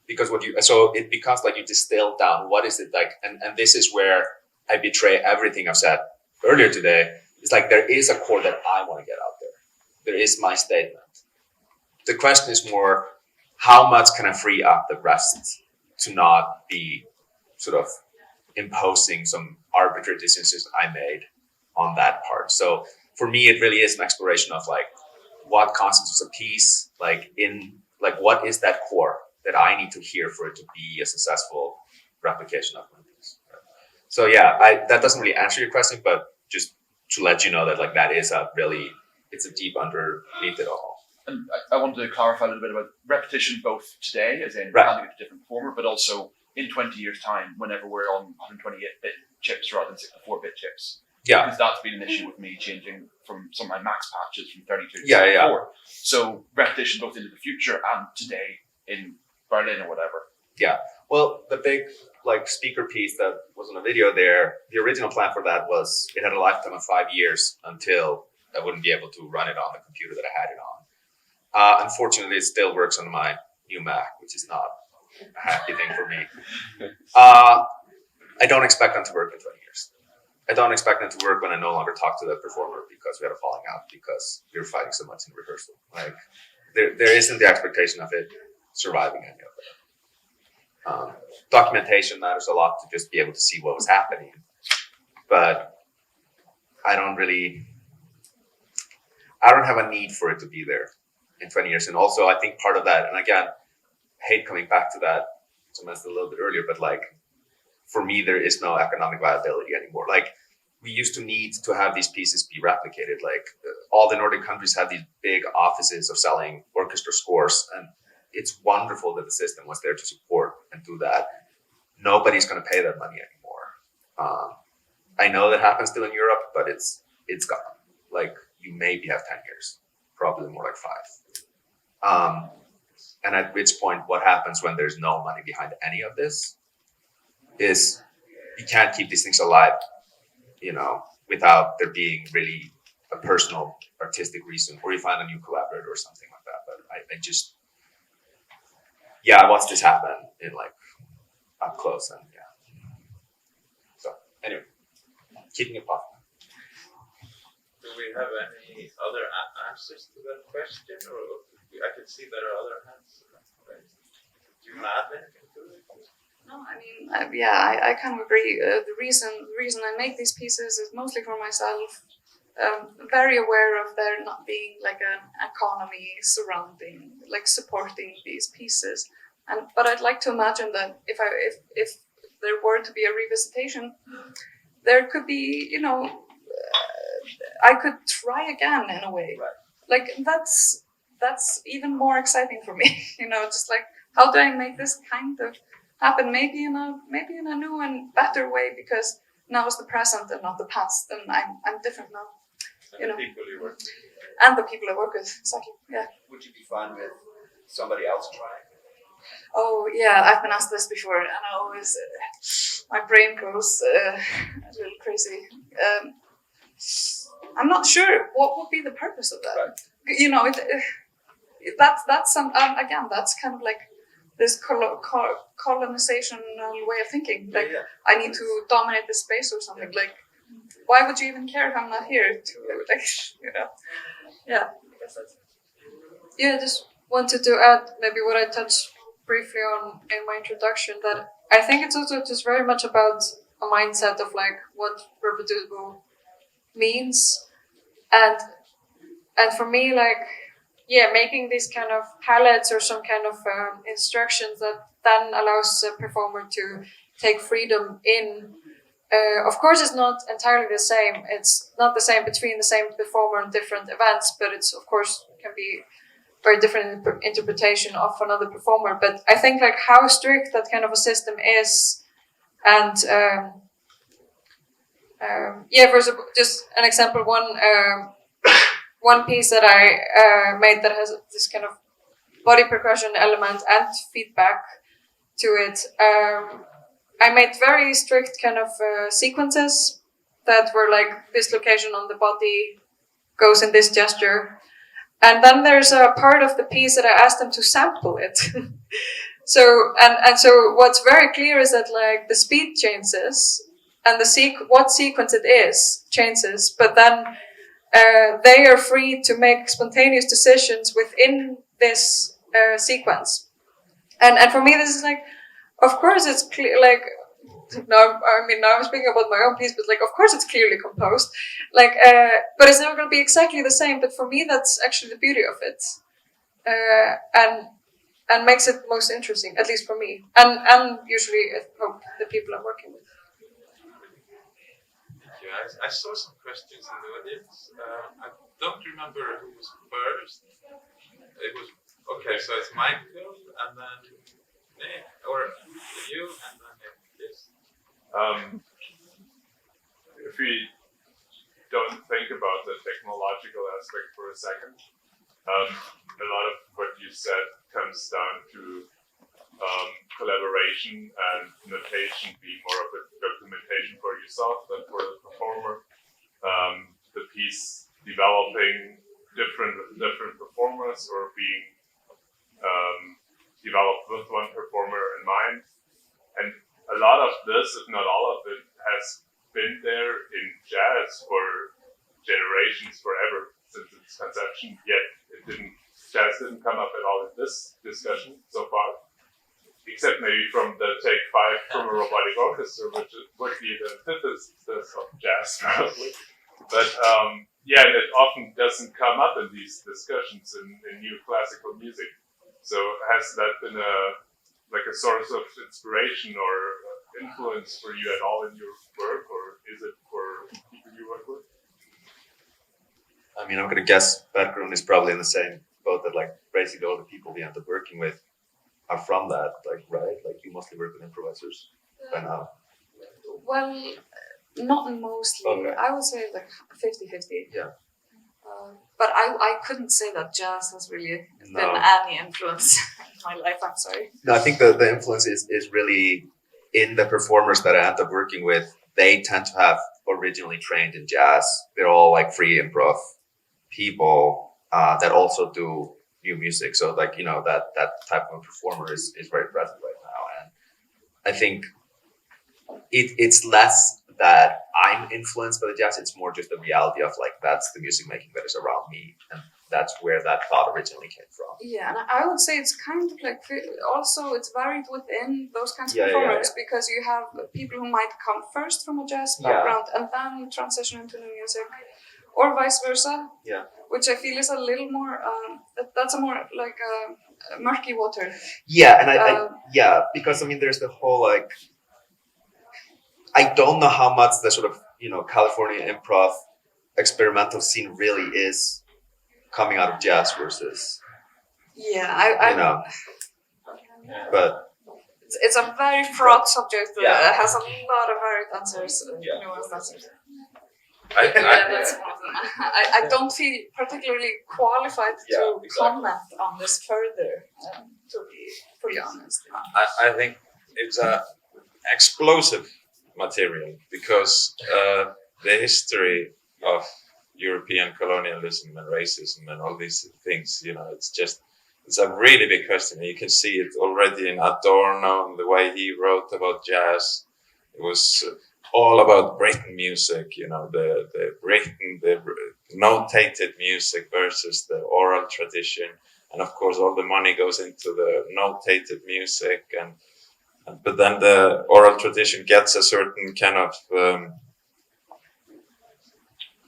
Speaker 4: Because so it becomes like you distill down, what is it like? And this is where I betray everything I've said earlier today. It's like there is a core that I want to get out there. There is my statement. The question is more, how much can I free up the rest to not be sort of imposing some arbitrary decisions I made on that part? So for me, it really is an exploration of like, what constitutes a piece, what is that core that I need to hear for it to be a successful replication of my piece. Right? So yeah, that doesn't really answer your question, but just to let you know that like that is it's a deep underneath it all.
Speaker 6: And I wanted to clarify a little bit about repetition, both today, as in
Speaker 4: Right.
Speaker 6: handing it to a different performer, but also in 20 years' time, whenever we're on 128-bit chips rather than 64-bit chips.
Speaker 4: Yeah.
Speaker 6: Because that's been an issue with me changing from some of my max patches from 32 to
Speaker 4: Yeah,
Speaker 6: 64. So repetition both into the future and today in Berlin or whatever.
Speaker 4: Well, the big speaker piece that was on the video there, the original plan for that was it had a lifetime of 5 years until I wouldn't be able to run it on the computer that I had it on. Unfortunately, it still works on my new Mac, which is not a happy thing for me. I don't expect them to work in 20 years. I don't expect them to work when I no longer talk to the performer because we had a falling out because we were fighting so much in rehearsal. There isn't the expectation of it surviving any of it. Documentation matters a lot to just be able to see what was happening, but I don't have a need for it to be there in 20 years. And also, I think part of that, and again, I hate coming back to that, so I mentioned a little bit earlier, but for me, there is no economic viability anymore. We used to need to have these pieces be replicated. All the Nordic countries have these big offices of selling orchestra scores, and it's wonderful that the system was there to support and do that. Nobody's going to pay that money anymore. I know that happens still in Europe, but it's gone. You maybe have 10 years, probably more like 5. And at which point, what happens when there's no money behind any of this is you can't keep these things alive, without there being really a personal artistic reason, or you find a new collaborator or something like that. But I watched this happen in up close, and So anyway, keeping it positive.
Speaker 1: Do we have any other answers to that question, or I can see there are other hands raised. Do you want to add anything to it?
Speaker 3: No, I mean, I kind of agree. The reason I make these pieces is mostly for myself. Very aware of there not being an economy surrounding, supporting these pieces. But I'd like to imagine that if there were to be a revisitation, there could be, I could try again in a way.
Speaker 4: Right.
Speaker 3: That's even more exciting for me. Just how do I make this kind of happen? Maybe in a new and better way, because now is the present and not the past, and I'm different now.
Speaker 1: And the people you work with.
Speaker 3: And the people I work with, exactly. Yeah.
Speaker 7: Would you be fine with somebody else trying?
Speaker 3: Oh yeah, I've been asked this before, and I always my brain goes a little crazy. I'm not sure what would be the purpose of that.
Speaker 7: Right.
Speaker 3: That's some again. That's kind of this colonization way of thinking. I need to dominate this space or something. Why would you even care if I'm not here? Yeah. I guess that's it.
Speaker 5: Yeah, I just wanted to add maybe what I touched briefly on in my introduction, that I think it's also just very much about a mindset of what reproducible means, and for me making these kind of palettes or some kind of instructions that then allows a performer to take freedom in. Of course, it's not entirely the same. It's not the same between the same performer and different events, but it's of course can be very different interpretation of another performer. But I think how strict that kind of a system is, and for example, just an example, one piece that I made that has this kind of body percussion element and feedback to it. I made very strict kind of sequences that were this location on the body goes in this gesture. And then there's a part of the piece that I asked them to sample it. So what's very clear is that the speed changes and what sequence it is changes, but then they are free to make spontaneous decisions within this sequence. And for me, this is of course it's clear, now I'm speaking about my own piece, but of course it's clearly composed, but it's never going to be exactly the same. But for me, that's actually the beauty of it, and makes it most interesting, at least for me, and usually I hope the people I'm working with.
Speaker 1: Thank you. you. I saw some questions in the audience. I don't remember who was first. It was okay. So it's Michael, and then Nick, or you, and then Nick. Yes.
Speaker 8: If we don't think about the technological aspect for a second, a lot of what you said comes down to collaboration and notation being more of a documentation for yourself than for the performer. The piece developing different performers or being developed with one performer in mind. And a lot of this, if not all of it, has been there in jazz for generations, forever, since its conception, yet jazz didn't come up at all in this discussion so far. Except maybe from the Take 5 from a robotic orchestra, which would be the antithesis of jazz, probably. But yeah, it often doesn't come up in these discussions in new classical music. So has that been a source of inspiration or influence for you at all in your work, or is it for people you work with?
Speaker 7: I mean, I'm going to guess Bergrún is probably in the same boat that like basically all the people we end up working with are from that, like, right? Like you mostly work with improvisers by now.
Speaker 3: Well, not mostly.
Speaker 7: Okay.
Speaker 3: I would say like 50-50.
Speaker 7: Yeah.
Speaker 3: But I couldn't say that jazz has really been any influence in my life. I'm sorry.
Speaker 7: No, I think the influence is really in the performers that I end up working with. They tend to have originally trained in jazz. They're all like free improv people that also do new music. So like, you know, that type of performer is very present right now. And I think it's less that I'm influenced by the jazz. It's more just the reality of like, that's the music making that is around me. And that's where that thought originally came from.
Speaker 3: Yeah, and I would say it's kind of like also it's varied within those kinds of performers because you have people who might come first from a jazz background and then transition into new music, or vice versa.
Speaker 7: Yeah.
Speaker 3: Which I feel is a little more that's a more like murky water.
Speaker 7: Yeah, and I because I mean there's the whole like I don't know how much the sort of, you know, California improv experimental scene really is coming out of jazz versus
Speaker 3: I
Speaker 7: you know, but
Speaker 3: it's a very fraught subject that has a lot of varied answers, nuanced answers. That's one of them. I don't feel particularly qualified to comment on this further, to be fully honest.
Speaker 1: I think it's a explosive material because the history of European colonialism and racism and all these things, you know, it's a really big question. You can see it already in Adorno and the way he wrote about jazz. It was all about written music, you know, the notated music versus the oral tradition. And of course, all the money goes into the notated music but then the oral tradition gets a certain kind of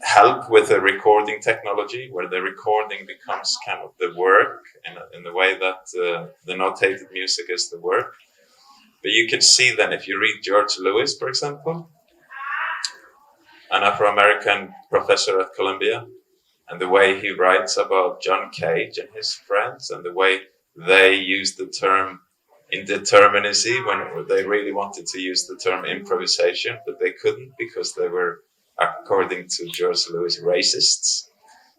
Speaker 1: help with the recording technology, where the recording becomes kind of the work in the way that the notated music is the work. But you can see then if you read George Lewis, for example, an Afro-American professor at Columbia, and the way he writes about John Cage and his friends and the way they use the term indeterminacy when they really wanted to use the term improvisation, but they couldn't because they were, according to George Lewis, racists.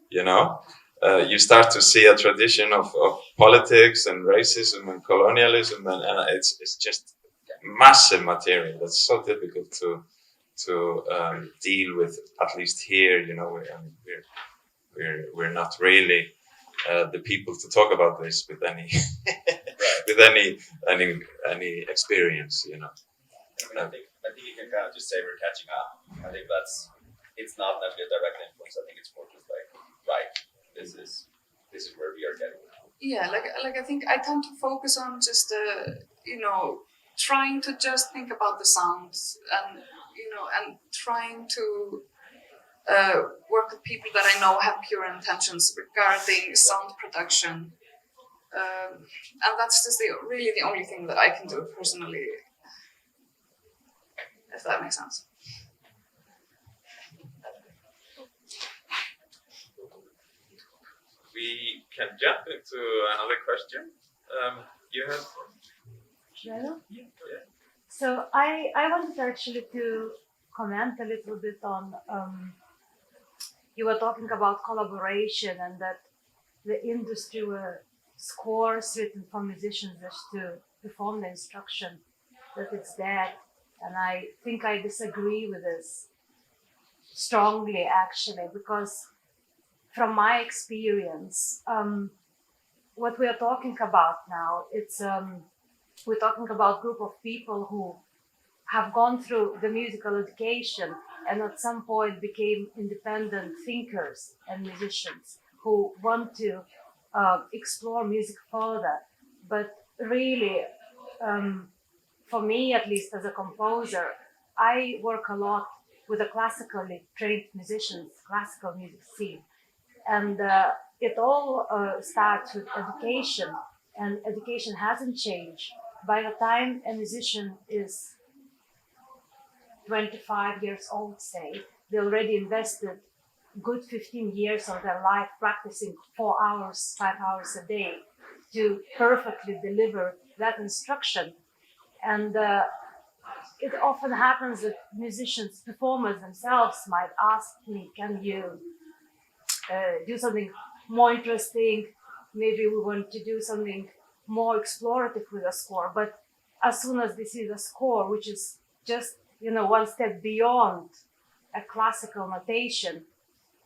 Speaker 1: You know, you start to see a tradition of politics and racism and colonialism, and it's just massive material that's so difficult to deal with. At least here, you know, we're not really the people to talk about this with any with any experience, you know.
Speaker 9: I think you can kind of just say we're catching up. I think it's not necessarily a direct influence. I think it's more just like, right, this is where we are getting now.
Speaker 3: Yeah, like I think I tend to focus on just you know, trying to just think about the sounds and you know and trying to work with people that I know have pure intentions regarding sound production. And that's just really the only thing that I can do personally, if that makes sense.
Speaker 1: we can jump into another question. You have.
Speaker 10: Hello?
Speaker 1: Yeah.
Speaker 10: So I wanted actually to comment a little bit on you were talking about collaboration and that the industry were scores written for musicians just to perform the instruction, that it's dead. And I think I disagree with this strongly actually, because from my experience, what we are talking about now, it's we're talking about a group of people who have gone through the musical education and at some point became independent thinkers and musicians who want to explore music further. But really, for me at least as a composer, I work a lot with a classically trained musicians, classical music scene. And it all starts with education, and education hasn't changed. By the time a musician is 25 years old, say, they already invested good 15 years of their life practicing 4 hours, 5 hours a day to perfectly deliver that instruction. And it often happens that musicians, performers themselves might ask me, can you do something more interesting? Maybe we want to do something more explorative with a score. But as soon as they see the score, which is just, one step beyond a classical notation,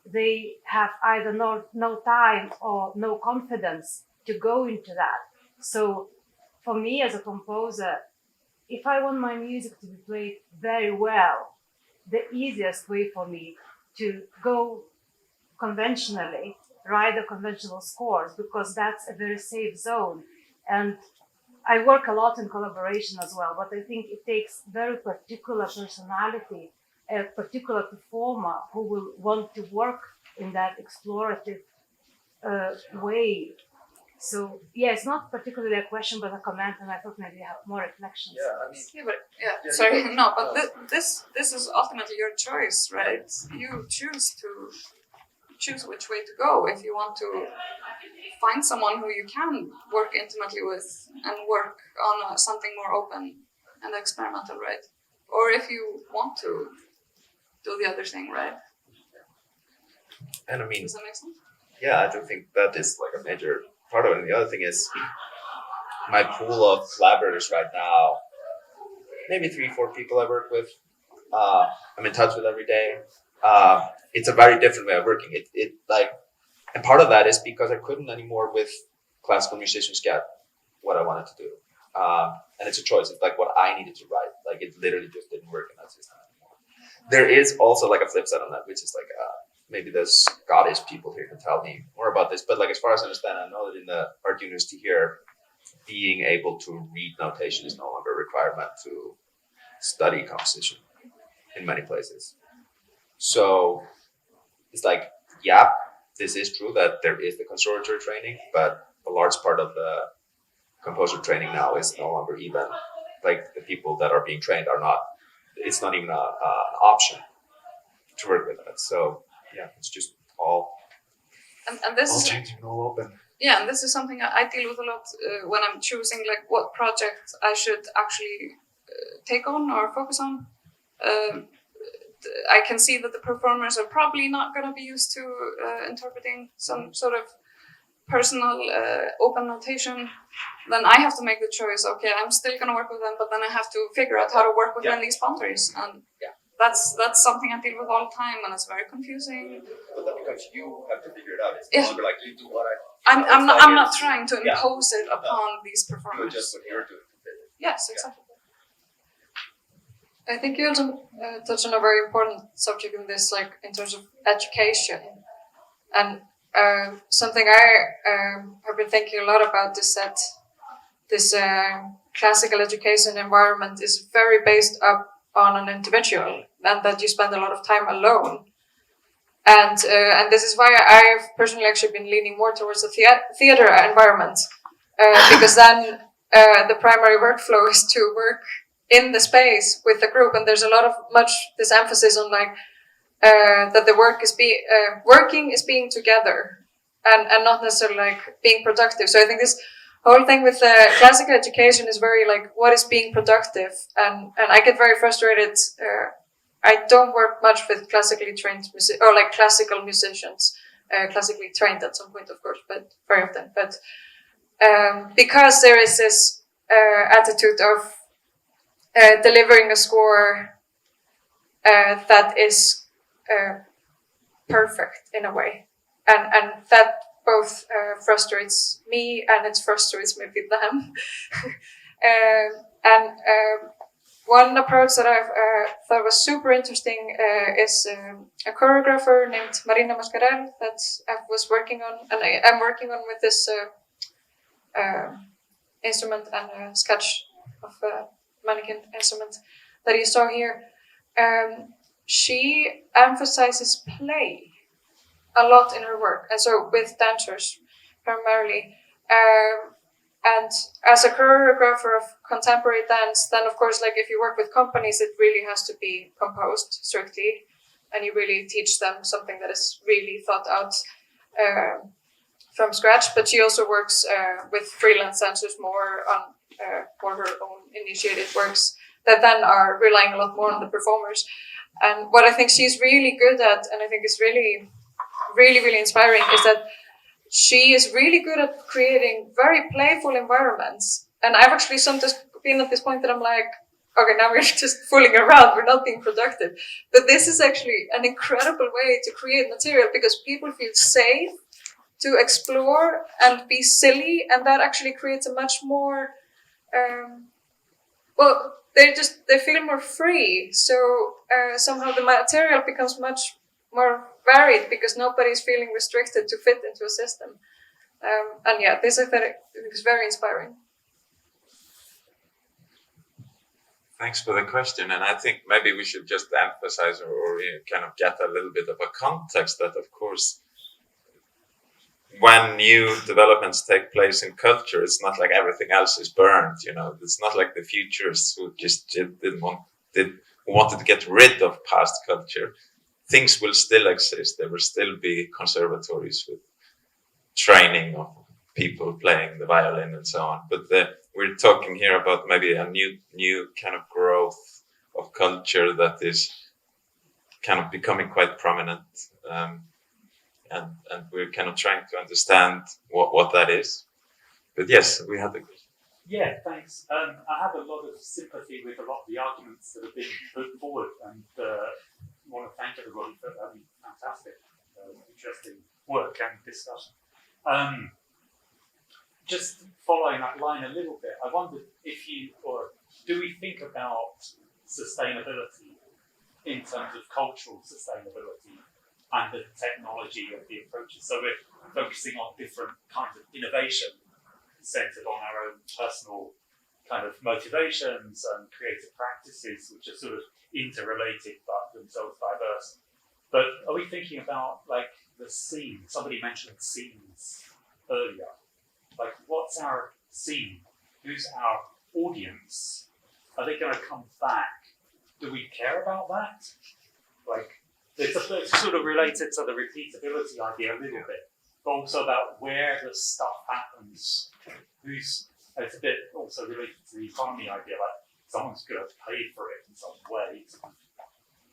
Speaker 10: they have either no time or no confidence to go into that. So for me as a composer, if I want my music to be played very well, the easiest way for me to go conventionally, write the conventional scores, because that's a very safe zone. And I work a lot in collaboration as well, but I think it takes very particular personality, a particular performer who will want to work in that explorative way. So yeah, it's not particularly a question, but a comment, and I thought maybe you have more reflections.
Speaker 3: Sorry, no, but this is ultimately your choice, right? You choose which way to go. If you want to find someone who you can work intimately with and work on something more open and experimental, right? Or if you want to do the other thing, right?
Speaker 7: And I mean,
Speaker 3: Does that make sense?
Speaker 7: yeah, I do think that is like a major part of it. And the other thing is my pool of collaborators right now, maybe 3-4 people I work with, I'm in touch with every day. It's a very different way of working. And part of that is because I couldn't anymore with classical musicians get what I wanted to do. And it's a choice. It's like what I needed to write. Like it literally just didn't work in that system anymore. There is also like a flip side on that, which is like maybe the Scottish people here can tell me more about this. But like as far as I understand, I know that in the art university here, being able to read notation is no longer a requirement to study composition in many places. So it's like, yeah, this is true that there is the conservatory training, but a large part of the composer training now is no longer even like the people that are being trained are not. It's not even an option to work with that. So yeah, it's just all
Speaker 3: and this
Speaker 7: all
Speaker 3: is
Speaker 7: changing, all open.
Speaker 3: Yeah, and this is something I deal with a lot when I'm choosing like what project I should actually take on or focus on. I can see that the performers are probably not going to be used to interpreting some sort of personal open notation. Then I have to make the choice. Okay, I'm still going to work with them, but then I have to figure out how to work within these boundaries. And that's something I deal with all the time, and it's very confusing.
Speaker 9: But that becomes you have to figure it out. It's not like you do what
Speaker 3: I'm not trying to impose it upon these performers.
Speaker 9: Just what you're doing.
Speaker 3: Yes, exactly.
Speaker 5: I think you also touched on a very important subject in this, like in terms of education. And something I have been thinking a lot about is that this classical education environment is very based up on an individual, and that you spend a lot of time alone. And this is why I've personally actually been leaning more towards the theater environment, because then the primary workflow is to work in the space with the group, and there's a lot of this emphasis on like that the working is being together, and not necessarily like being productive. So I think this whole thing with classical education is very like, what is being productive? And I get very frustrated. I don't work much with classically trained or like classical musicians, classically trained at some point, of course, but very often. But because there is this attitude of delivering a score that is perfect in a way, and that both frustrates me and it frustrates maybe them. One approach that I've thought was super interesting is a choreographer named Marina Mascarell that I was working on, and I'm working on with this instrument and a sketch of a mannequin instrument that you saw here. She emphasizes play a lot in her work, and so with dancers primarily. And as a choreographer of contemporary dance, then of course, like if you work with companies, it really has to be composed strictly, and you really teach them something that is really thought out from scratch. But she also works with freelance dancers more on more her own initiated works that then are relying a lot more on the performers. And what I think she's really good at, and I think is really, really, really inspiring, is that she is really good at creating very playful environments. And I've actually sometimes been at this point that I'm like, okay, now we're just fooling around, we're not being productive. But this is actually an incredible way to create material because people feel safe to explore and be silly, and that actually creates a much more, they feel more free. So somehow the material becomes much more varied because nobody's feeling restricted to fit into a system. And yeah, this I think is very inspiring.
Speaker 1: Thanks for the question. And I think maybe we should just emphasize or kind of get a little bit of a context that, of course, when new developments take place in culture, it's not like everything else is burned. It's not like the futurists who just wanted to get rid of past culture. Things will still exist. There will still be conservatories with training of people playing the violin and so on. But we're talking here about maybe a new kind of growth of culture that is kind of becoming quite prominent. And we're kind of trying to understand what that is. But yes, we had the question.
Speaker 11: Yeah, thanks. I have a lot of sympathy with a lot of the arguments that have been put forward, and want to thank everybody for having fantastic, interesting work and discussion. Just following that line a little bit, I wondered if do we think about sustainability in terms of cultural sustainability and the technology of the approaches? So we're focusing on different kinds of innovation centered on our own personal kind of motivations and creative practices, which are sort of interrelated but themselves diverse. But are we thinking about like the scene? Somebody mentioned scenes earlier. Like, what's our scene? Who's our audience? Are they going to come back? Do we care about that? Like, it's sort of related to the repeatability idea a little bit, but also about where the stuff happens. It's a bit also related to the economy idea, like someone's going to pay for it in some way.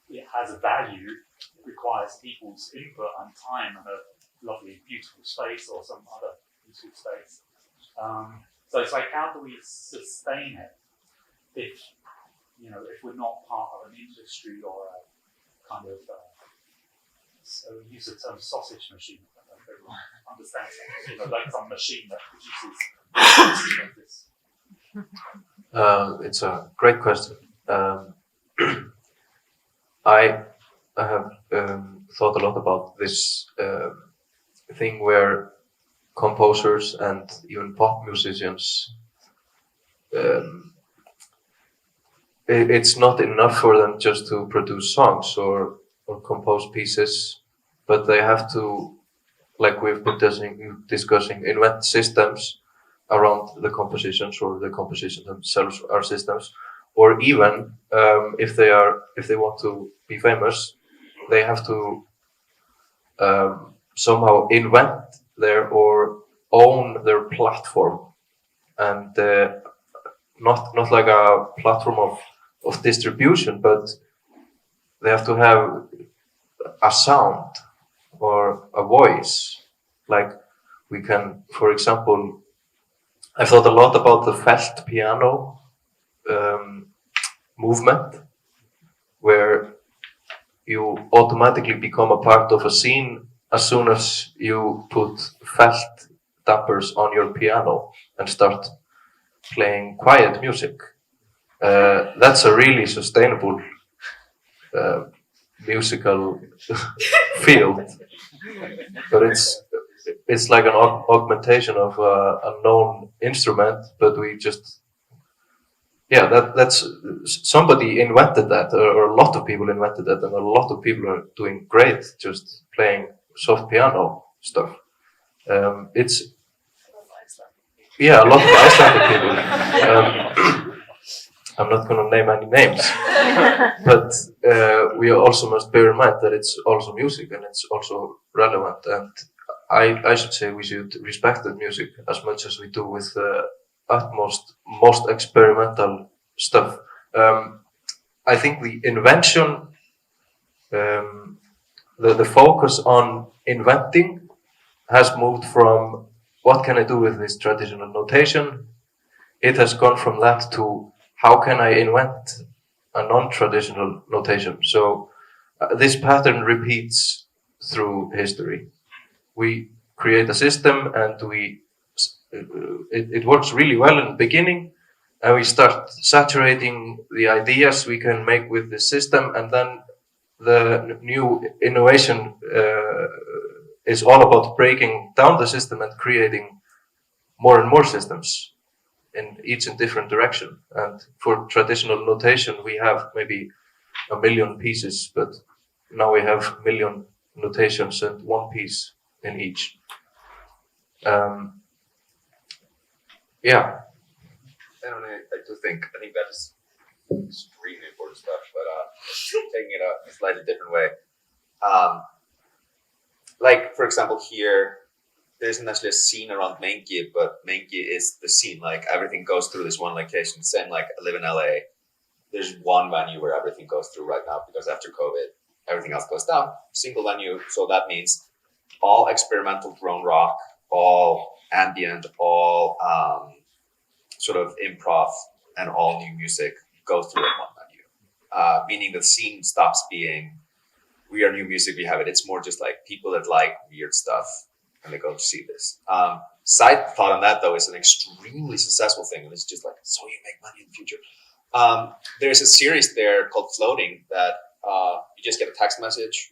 Speaker 11: It has a value, it requires people's input and time and a lovely, beautiful space or some other useful space. So it's like, how do we sustain it if we're not part of an industry or a kind of, so we use the term sausage machine. I don't know if everyone understands that. Like some machine that produces this.
Speaker 2: It's a great question. I have thought a lot about this thing where composers and even pop musicians, it's not enough for them just to produce songs or compose pieces, but they have to, like we've been discussing, invent systems around the compositions, or the compositions themselves are systems, or even if they want to be famous, they have to somehow invent there or own their platform, and not like a platform of distribution, but they have to have a sound or a voice. Like we can, for example, I've thought a lot about the felt piano movement, where you automatically become a part of a scene as soon as you put felt dampers on your piano and start playing quiet music. That's a really sustainable musical field, but it's like an augmentation of a known instrument, but we just that's somebody invented that, or a lot of people invented that, and a lot of people are doing great just playing soft piano stuff. It's a lot of Icelandic people. I'm not going to name any names, but we also must bear in mind that it's also music and it's also relevant. And I should say we should respect that music as much as we do with most experimental stuff. I think the invention, the focus on inventing has moved from what can I do with this traditional notation? It has gone from that to how can I invent a non-traditional notation? So this pattern repeats through history. We create a system and it works really well in the beginning, and we start saturating the ideas we can make with the system, and then the new innovation is all about breaking down the system and creating more and more systems, each in different direction. And for traditional notation, we have maybe 1 million pieces, but now we have 1 million notations and one piece in each.
Speaker 7: I think that is extremely important stuff, but taking it a slightly different way. Like, for example, here, there isn't actually a scene around Mengi, but Mengi is the scene. Like, everything goes through this one location. Same like I live in LA. There's one venue where everything goes through right now, because after COVID, everything else goes down. Single venue. So that means all experimental drone rock, all ambient, all sort of improv, and all new music go through in one venue. Meaning the scene stops being, we are new music, we have it. It's more just like people that like weird stuff and they go to see this. Side thought on that, though, is an extremely successful thing, and it's just like, so you make money in the future. There's a series there called Floating that you just get a text message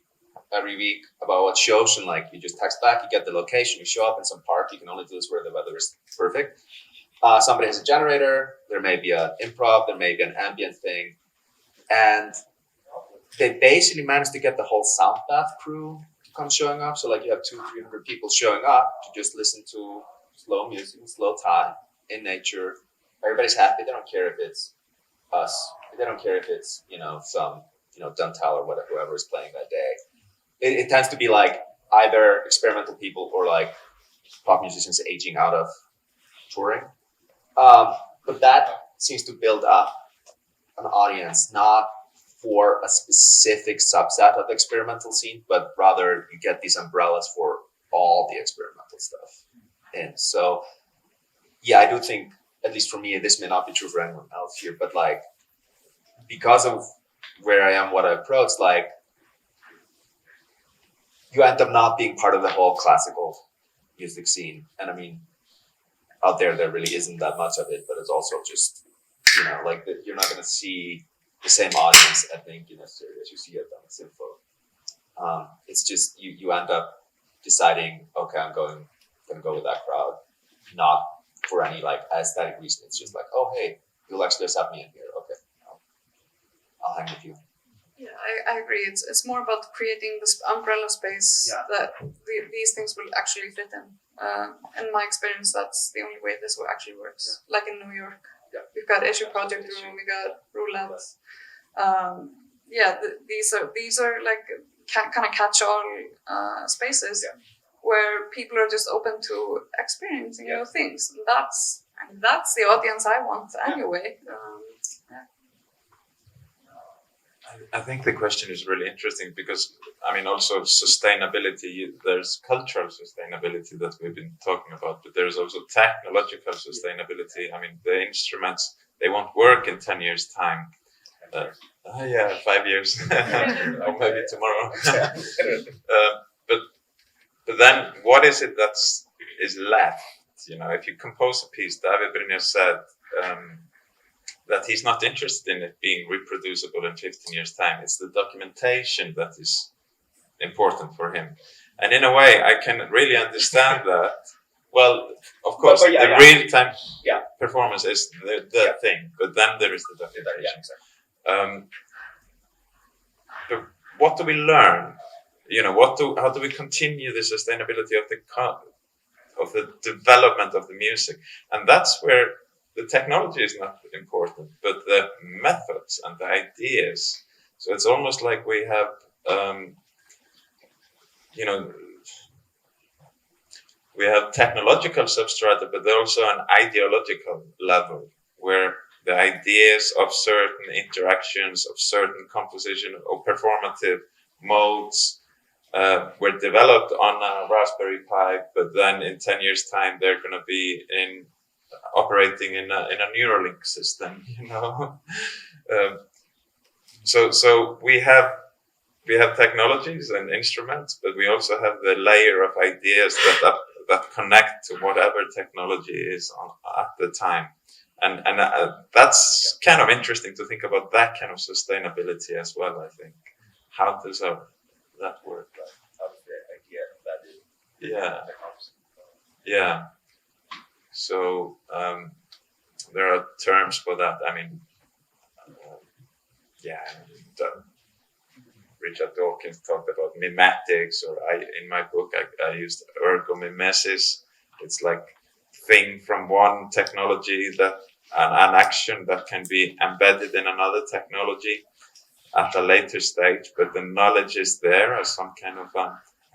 Speaker 7: every week about what shows, and like you just text back, you get the location, you show up in some park. You can only do this where the weather is perfect. Somebody has a generator, there may be an improv, there may be an ambient thing, and they basically managed to get the whole sound bath crew to come showing up. So like you have 200-300 people showing up to just listen to slow music, slow time in nature. Everybody's happy. They don't care if it's us. They don't care if it's, some, Duntal or whatever, whoever is playing that day. It tends to be like either experimental people or like pop musicians aging out of touring. But that seems to build up an audience, not for a specific subset of the experimental scene, but rather you get these umbrellas for all the experimental stuff. And so, yeah, I do think, at least for me, this may not be true for anyone else here, but like, because of where I am, what I approach, like, you end up not being part of the whole classical music scene. And I mean, out there really isn't that much of it, but it's also just, you're not going to see the same audience, I think, necessarily as you see at the Symfo. It's just, you end up deciding, okay, I'm going to go with that crowd, not for any like aesthetic reason. It's just like, oh, hey, you'll actually accept me in here. Okay, I'll hang with you.
Speaker 3: Yeah, I agree. It's more about creating this umbrella space that these things will actually fit in. In my experience, that's the only way this actually works. Like in New York, we've got Issue Project Room, we got Roulette. These are like kind of catch-all spaces. where people are just open to experiencing new things. And that's the audience I want anyway.
Speaker 1: I think the question is really interesting because, I mean, also sustainability, there's cultural sustainability that we've been talking about, but there's also technological sustainability. I mean, the instruments, they won't work in 10 years' time. 5 years, or maybe tomorrow. But then what is it is left? You know, if you compose a piece, Davíð Brynjar said, that he's not interested in it being reproducible in 15 years' time. It's the documentation that is important for him. And in a way, I can really understand that. Well, of course, the real-time performance is the thing, but then there is the documentation. But what do we learn? You know, how do we continue the sustainability of the development of the music? And that's where the technology is not important, but the methods and the ideas. So it's almost like we have, we have technological substrata, but also an ideological level where the ideas of certain interactions, of certain composition or performative modes were developed on a Raspberry Pi, but then in 10 years' time, they're going to be operating in a Neuralink system, you know. So we have technologies and instruments, but we also have the layer of ideas that connect to whatever technology is at the time, and that's kind of interesting to think about that kind of sustainability as well. I think, how does that work?
Speaker 9: How does the idea that is?
Speaker 1: Yeah. So there are terms for that. I mean, Richard Dawkins talked about mimetics, or in my book I used ergomimesis. It's like thing from one technology that an action that can be embedded in another technology at a later stage, but the knowledge is there as some kind of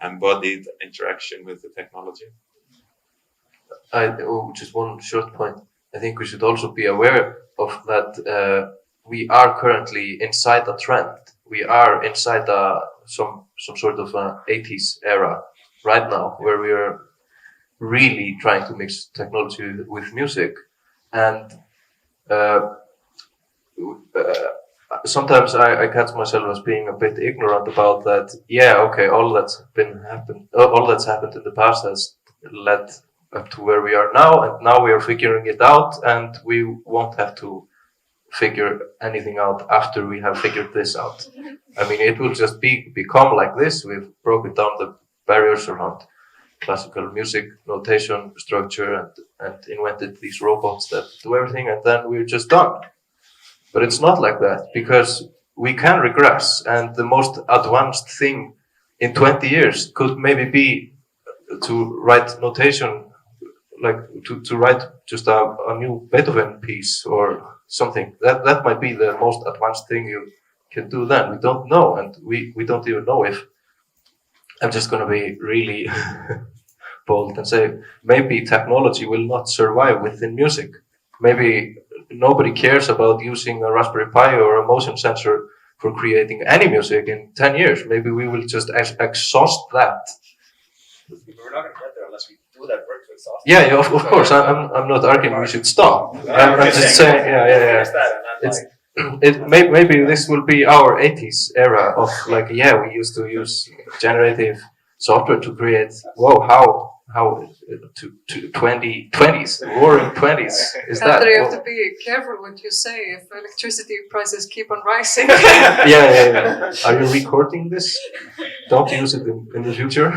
Speaker 1: embodied interaction with the technology.
Speaker 2: Just one short point. I think we should also be aware of that. We are currently inside a trend. We are inside some sort of 80s era right now, where we are really trying to mix technology with music. And sometimes I catch myself as being a bit ignorant about that. Yeah, okay, all that's happened in the past has led up to where we are now, and now we are figuring it out, and we won't have to figure anything out after we have figured this out. I mean, it will just become like this. We've broken down the barriers around classical music notation, structure, and invented these robots that do everything, and then we're just done. But it's not like that, because we can regress, and the most advanced thing in 20 years could maybe be to write notation, like to write just a new Beethoven piece or something. That might be the most advanced thing you can do then. We don't know, and we don't even know if. I'm just going to be really bold and say maybe technology will not survive within music. Maybe nobody cares about using a Raspberry Pi or a motion sensor for creating any music in 10 years. Maybe we will just exhaust that.
Speaker 9: We're not going to get there unless we do that work to exhaust.
Speaker 2: Yeah, of course. I'm not arguing we should stop. I'm just saying, maybe this will be our 80s era of like, we used to use generative software to create. Whoa, how to 20s, roaring 20s is that?
Speaker 5: You have to be careful what you say if electricity prices keep on rising.
Speaker 2: Yeah. Are you recording this? Don't use it in the future.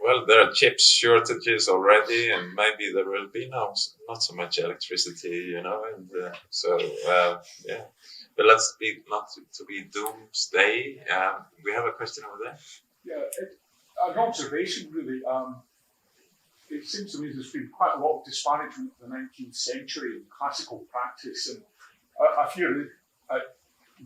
Speaker 1: Well, there are chip shortages already, and maybe there will be not so much electricity, and But let's not be doomsday. We have a question over there.
Speaker 12: Yeah, an observation really. It seems to me there's been quite a lot of disparagement in the 19th century in classical practice, and I fear that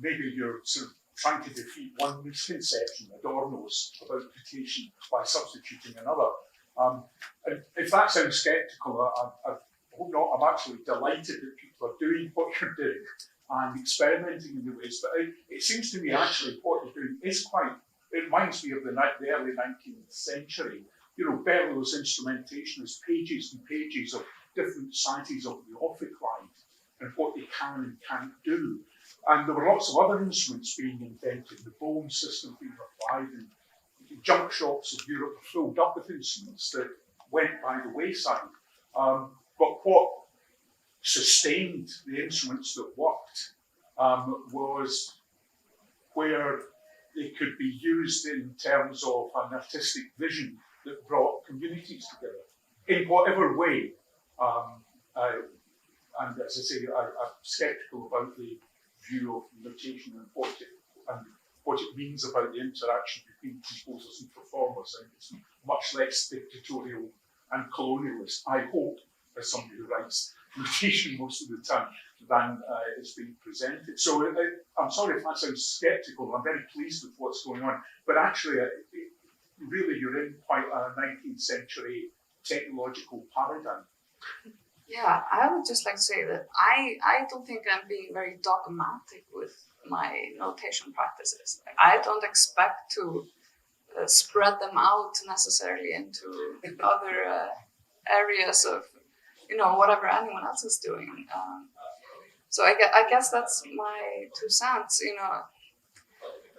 Speaker 12: maybe you're sort of trying to defeat one misconception, Adorno's, about notation by substituting another. And if that sounds sceptical, I hope not. I'm actually delighted that people are doing what you're doing and experimenting in the ways. But it seems to me actually what you're doing is it reminds me of the early 19th century. You know, Berlioz' instrumentation is pages and pages of different societies of the ophicline and what they can and can't do. And there were lots of other instruments being invented, the bone system being applied, and junk shops of Europe were filled up with instruments that went by the wayside. But what sustained the instruments that worked was where they could be used in terms of an artistic vision that brought communities together in whatever way. And as I say, I'm sceptical about the view of notation and what it means about the interaction between composers and performers. I think it's much less dictatorial and colonialist, I hope, as somebody who writes notation most of the time, than is being presented. So I'm sorry if that sounds sceptical. I'm very pleased with what's going on. But actually, really, you're in quite a 19th century technological paradigm.
Speaker 3: Yeah, I would just like to say that I don't think I'm being very dogmatic with my notation practices. I don't expect to spread them out necessarily into other areas of, whatever anyone else is doing. So I guess that's my 2 cents.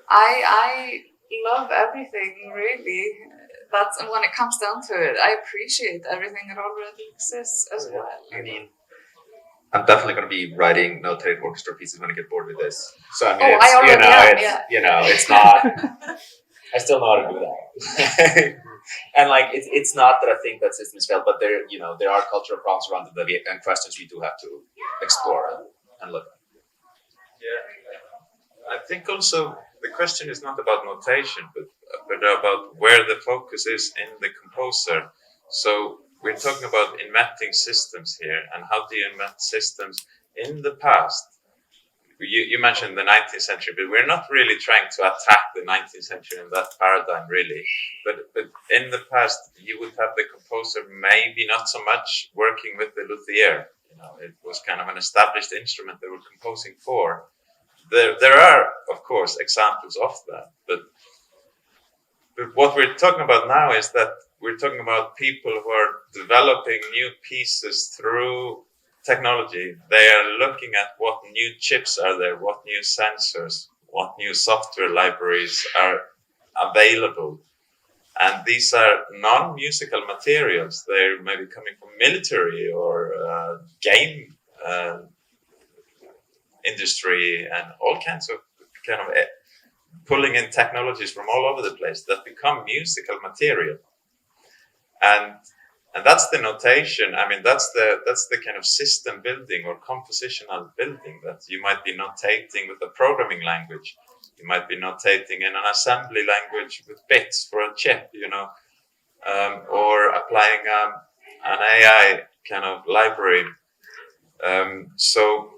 Speaker 3: I love everything really. That's, and when it comes down to it, I appreciate everything that already exists as well.
Speaker 7: I mean, I'm definitely going to be writing notated orchestra pieces when I get bored with this. So I mean, it's not. I still know how to do that. And like, it's not that I think that system is failed, but there are cultural problems around it and questions we do have to explore and look at.
Speaker 1: Yeah, I think also the question is not about notation, but about where the focus is in the composer. So we're talking about inventing systems here, and how do you invent systems in the past? You mentioned the 19th century, but we're not really trying to attack the 19th century in that paradigm, really. But in the past, you would have the composer maybe not so much working with the luthier. It was kind of an established instrument they were composing for. There are, of course, examples of that, but what we're talking about now is that we're talking about people who are developing new pieces through technology. They are looking at what new chips are there, what new sensors, what new software libraries are available. And these are non-musical materials. They're maybe coming from military or game industry and all kinds of pulling in technologies from all over the place that become musical material. And that's the notation. I mean, that's the kind of system building or compositional building that you might be notating with a programming language. You might be notating in an assembly language with bits for a chip, or applying an AI kind of library. So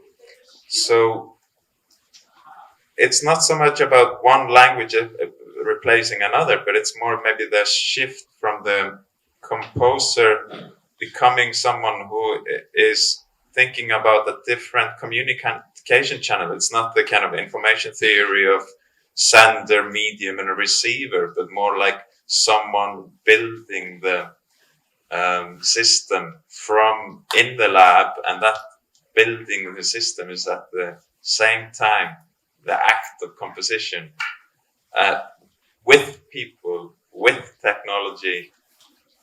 Speaker 1: it's not so much about one language replacing another, but it's more maybe the shift from the composer becoming someone who is thinking about a different communication channel. It's not the kind of information theory of sender, medium, and a receiver, but more like someone building the system from in the lab, and that building the system is at the same time the act of composition with people, with technology,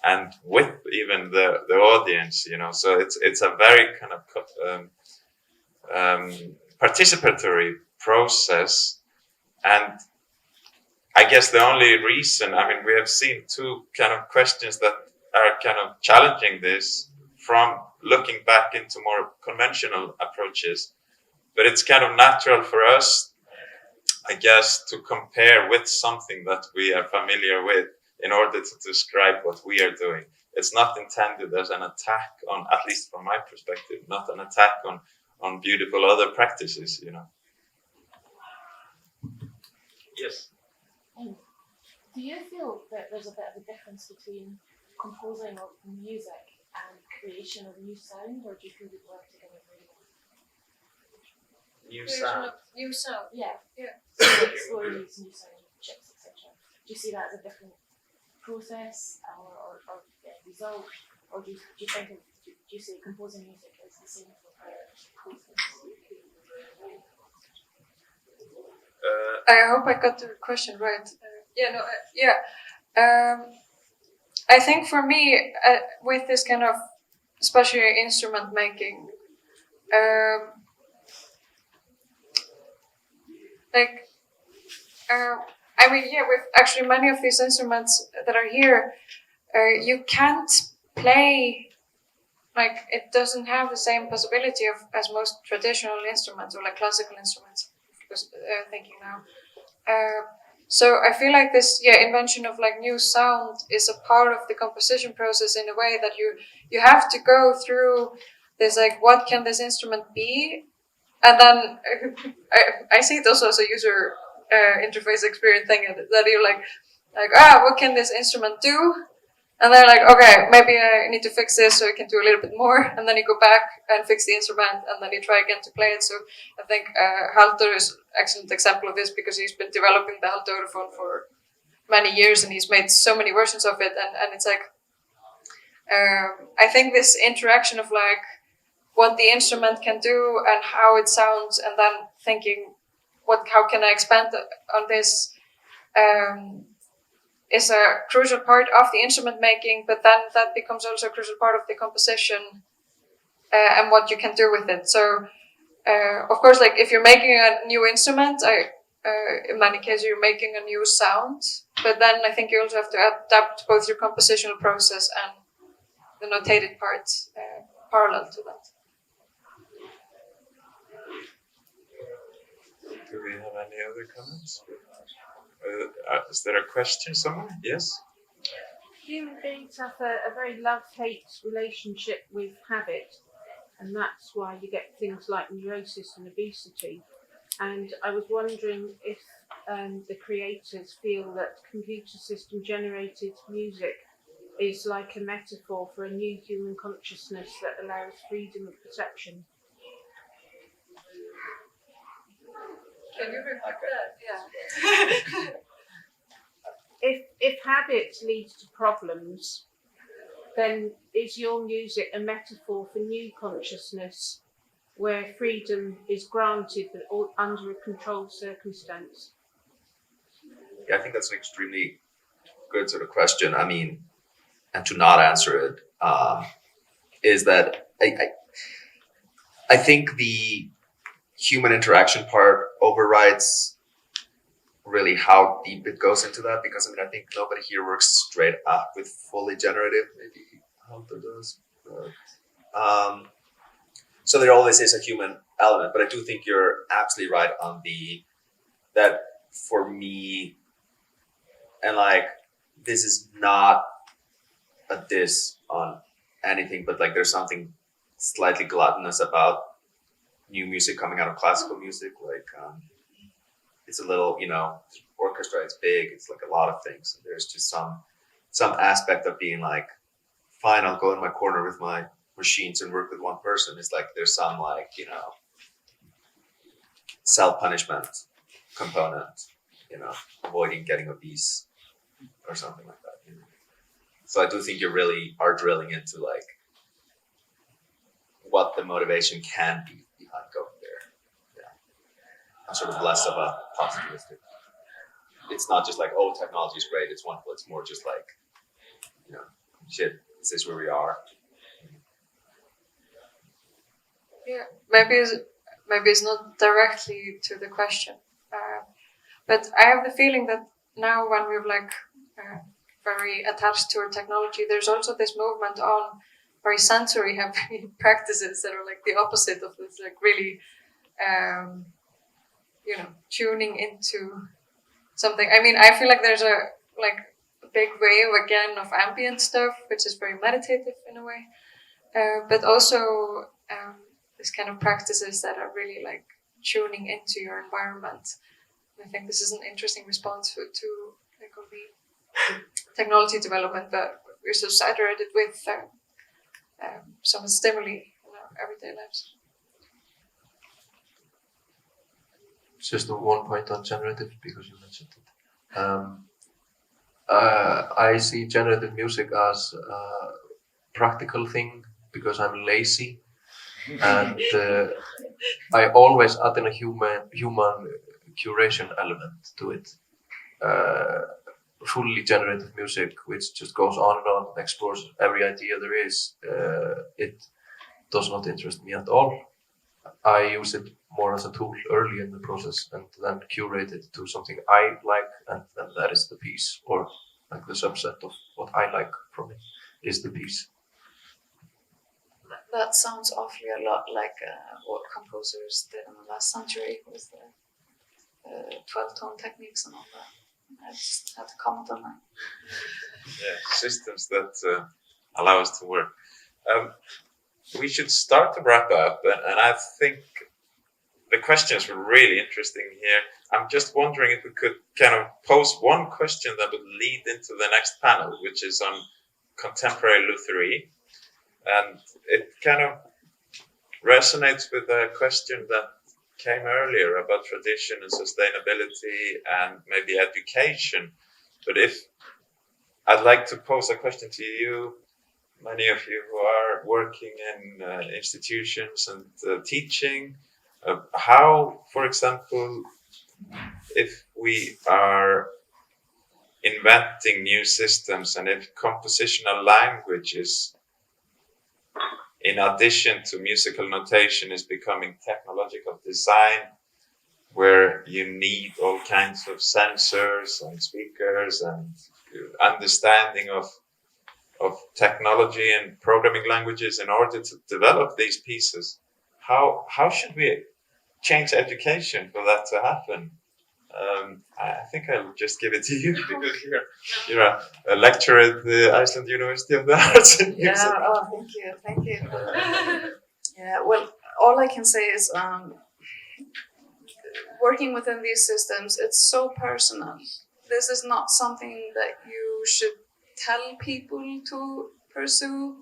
Speaker 1: and with even the audience, So it's a very kind of participatory process. And I guess the only reason, we have seen 2 kind of questions that are kind of challenging this from looking back into more conventional approaches. But it's kind of natural for us, I guess, to compare with something that we are familiar with in order to describe what we are doing. It's not intended as an attack on, at least from my perspective, not an attack on beautiful other practices, Yes.
Speaker 13: Do you feel that there's a bit of a difference between composing of music and creation of new sound, or do you feel they work together really well?
Speaker 1: New sound.
Speaker 5: New sound.
Speaker 13: Yeah.
Speaker 5: Yeah.
Speaker 13: So exploring these new sound chips, etc. Do you see that as a different process or result, or do you think do you see composing music as the same for process?
Speaker 5: I hope I got the question right. I think for me, with this kind of, especially instrument making, with actually many of these instruments that are here, you can't play, like, it doesn't have the same possibility as most traditional instruments or like classical instruments, because thinking now. So I feel like this invention of like new sound is a part of the composition process in a way that you have to go through this, like, what can this instrument be, and then I see it also as a user interface experience thing, that you're like what can this instrument do, and they're like, okay, maybe I need to fix this so I can do a little bit more, and then you go back and fix the instrument, and then you try again to play it. So I think Halldór is an excellent example of this, because he's been developing the Halldór for many years, and he's made so many versions of it, and it's like, I think this interaction of like what the instrument can do and how it sounds, and then thinking how can I expand on this, is a crucial part of the instrument making, but then that becomes also a crucial part of the composition and what you can do with it. So, of course, like if you're making a new instrument, in many cases you're making a new sound, but then I think you also have to adapt both your compositional process and the notated parts parallel to that.
Speaker 1: Do we have any other comments? Is there a question somewhere? Yes?
Speaker 10: Human beings have a very love-hate relationship with habit, and that's why you get things like neurosis and obesity. And I was wondering if the creators feel that computer system generated music is like a metaphor for a new human consciousness that allows freedom of perception.
Speaker 5: Can you repeat that? Yeah.
Speaker 10: If habit leads to problems, then is your music a metaphor for new consciousness where freedom is granted but under a controlled circumstance?
Speaker 7: Yeah, I think that's an extremely good sort of question. I mean, and to not answer it is that I think the human interaction part overrides really how deep it goes into that, because I mean, I think nobody here works straight up with fully generative. Maybe Halldór does. So there always is a human element, but I do think you're absolutely right on that for me, and like, this is not a diss on anything, but like there's something slightly gluttonous about new music coming out of classical music. Like it's a little, orchestra, it's big, it's like a lot of things. There's just some aspect of being like, fine, I'll go in my corner with my machines and work with one person. It's like there's some like, self-punishment component, avoiding getting obese or something like that. So I do think you really are drilling into like what the motivation can be behind going there. Yeah. I'm sort of less of a positivistic. It's not just like, oh, technology is great, it's wonderful. It's more just like, shit, this is where we are.
Speaker 5: Yeah, maybe it's not directly to the question, but I have the feeling that now when we're like very attached to our technology, there's also this movement on very sensory heavy practices that are like the opposite of this, like really, tuning into something. I mean, I feel like there's a big wave again of ambient stuff, which is very meditative in a way, but also this kind of practices that are really like tuning into your environment. I think this is an interesting response to like all the technology development that we're so saturated with so much stimuli in our everyday lives.
Speaker 2: Just one point on generative, because you mentioned it. I see generative music as a practical thing because I'm lazy, and I always add in a human curation element to it. Fully generative music, which just goes on and on, explores every idea there is, it does not interest me at all. I use it more as a tool early in the process and then curate it to something I like, and then that is the piece, or like the subset of what I like from it is the piece.
Speaker 3: That sounds awfully a lot like what composers did in the last century with the 12-tone techniques and all that. I just had to comment on that.
Speaker 1: Yeah, systems that allow us to work. We should start to wrap up, and I think the questions were really interesting here. I'm just wondering if we could kind of pose one question that would lead into the next panel, which is on contemporary Lutherie. And it kind of resonates with a question that came earlier about tradition and sustainability and maybe education. But if I'd like to pose a question to you, many of you who are working in institutions and teaching, how, for example, if we are inventing new systems and if compositional language is, in addition to musical notation, is becoming technological design, where you need all kinds of sensors and speakers and understanding of technology and programming languages in order to develop these pieces. How should we change education for that to happen? I think I'll just give it to you because you're a lecturer at the Iceland University of the Arts and Music.
Speaker 3: Yeah, oh, thank you. Yeah, well, all I can say is working within these systems, it's so personal. This is not something that you should tell people to pursue.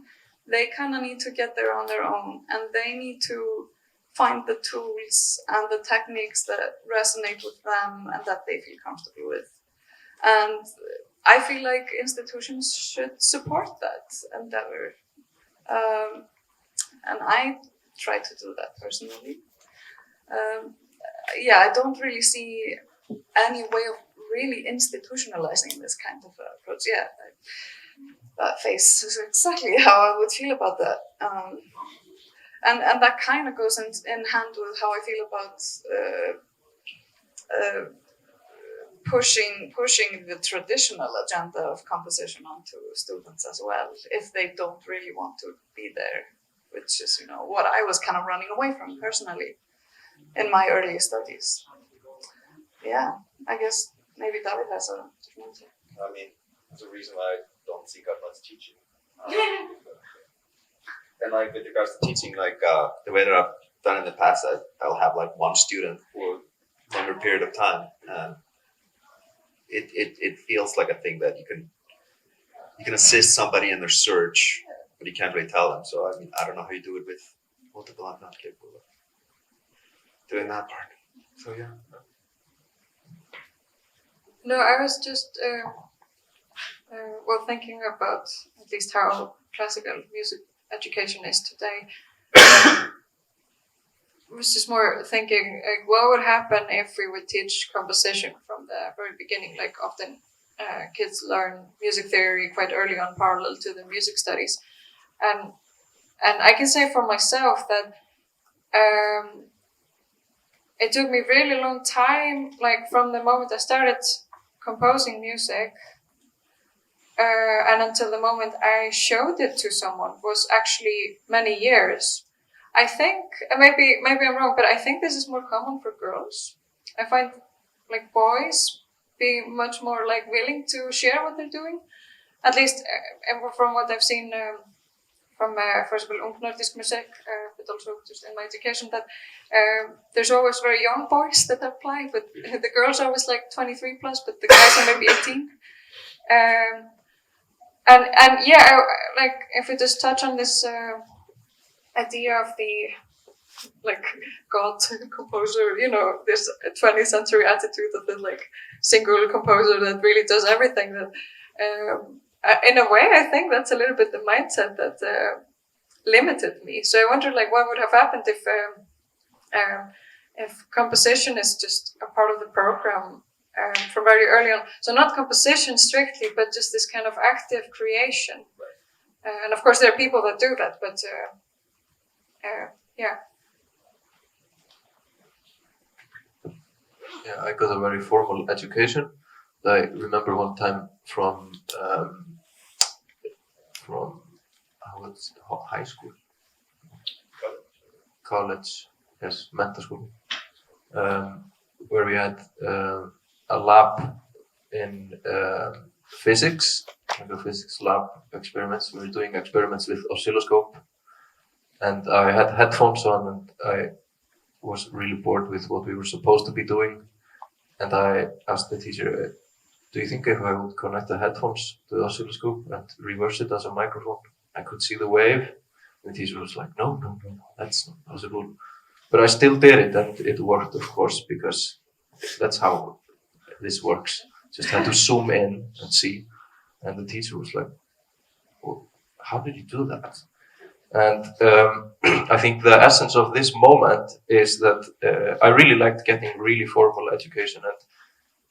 Speaker 3: They kind of need to get there on their own, and they need to find the tools and the techniques that resonate with them and that they feel comfortable with. And I feel like institutions should support that endeavor. And I try to do that personally. I don't really see any way of really institutionalizing this kind of approach. Yeah, that face is exactly how I would feel about that. And that kind of goes in hand with how I feel about pushing the traditional agenda of composition onto students as well, if they don't really want to be there, which is what I was kind of running away from personally in my early studies. Yeah, I guess maybe Davíð has a different answer.
Speaker 9: I mean, there's a reason why I don't seek out much teaching. And like with regards to teaching, like the way that I've done in the past, I'll have like one student for a longer period of time, and it feels like a thing that you can assist somebody in their search, but you can't really tell them. So I mean, I don't know how you do it with multiple. I'm not capable of doing that part. So yeah.
Speaker 5: No, I was just thinking about at least how classical music education is today. I was just more thinking, like, what would happen if we would teach composition from the very beginning? Like, often kids learn music theory quite early on, parallel to the music studies, and I can say for myself that it took me really long time, like from the moment I started composing music and until the moment I showed it to someone was actually many years. I think, maybe I'm wrong, but I think this is more common for girls. I find like boys being much more like willing to share what they're doing, at least from what I've seen from first of all Nordic music, but also just in my education that there's always very young boys that apply, but the girls are always like 23 plus, but the guys are maybe 18. And yeah, like if we just touch on this idea of the like God composer, you know, this 20th century attitude of the like single composer that really does everything. That in a way, I think that's a little bit the mindset that limited me. So I wonder, like, what would have happened if composition is just a part of the program from very early on. So not composition strictly, but just this kind of active creation. And of course, there are people that do that, but yeah.
Speaker 2: Yeah, I got a very formal education. I remember one time from high school, college, yes, mental school, where we had a lab in physics, like a physics lab experiments. We were doing experiments with oscilloscope, and I had headphones on, and I was really bored with what we were supposed to be doing. And I asked the teacher, do you think if I would connect the headphones to the oscilloscope and reverse it as a microphone, I could see the wave? And the teacher was like, no, that's not possible. But I still did it, and it worked, of course, because that's how this works. Just had to zoom in and see. And the teacher was like, well, how did you do that? And I think the essence of this moment is that I really liked getting really formal education and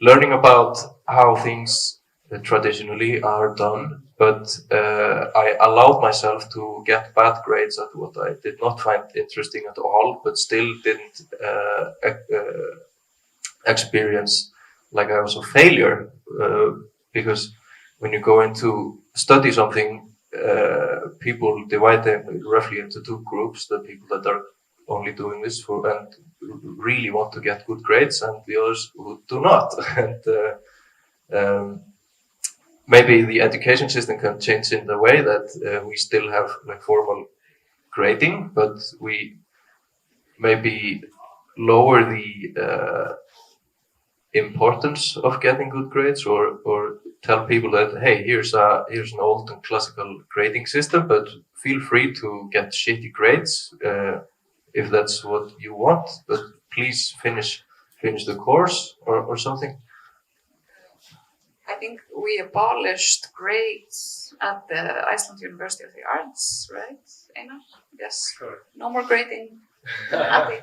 Speaker 2: learning about how things traditionally are done, but I allowed myself to get bad grades at what I did not find interesting at all, but still didn't experience like I was a failure, because when you go into study something, people divide them roughly into two groups: the people that are only doing this for and really want to get good grades, and the others who do not. And maybe the education system can change in the way that we still have like formal grading, but we maybe lower the importance of getting good grades, or tell people that, hey, here's an old and classical grading system, but feel free to get shitty grades if that's what you want, but please finish the course or something.
Speaker 3: I think we abolished grades at the Iceland University of the Arts, right, Einar? Yes.
Speaker 11: Correct.
Speaker 3: No more grading. Happy.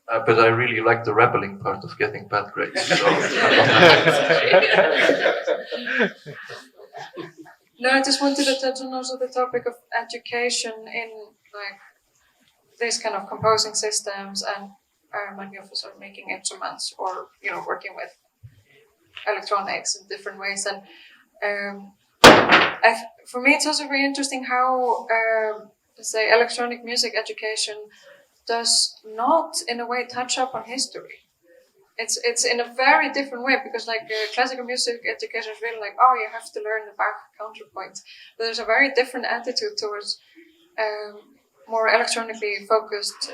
Speaker 2: But I really like the rebelling part of getting bad grades. So
Speaker 5: No, I just wanted to touch on also the topic of education in like this kind of composing systems, and many of us are making instruments or working with electronics in different ways. And for me, it's also very interesting how say electronic music education does not, in a way, touch up on history. It's in a very different way, because like classical music education is really like, oh, you have to learn the Bach counterpoint. But there's a very different attitude towards more electronically focused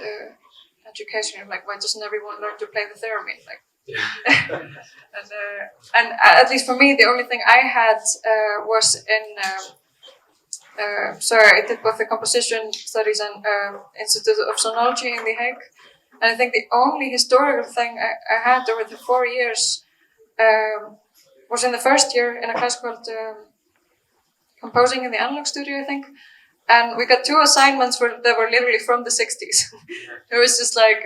Speaker 5: education. Like, why doesn't everyone learn to play the theremin? Like, and at least for me, the only thing I had was in. So I did both the composition studies and Institute of Sonology in The Hague. And I think the only historical thing I had over the 4 years was in the first year in a class called Composing in the Analog Studio, I think. And we got 2 assignments that were literally from the 60s. It was just like,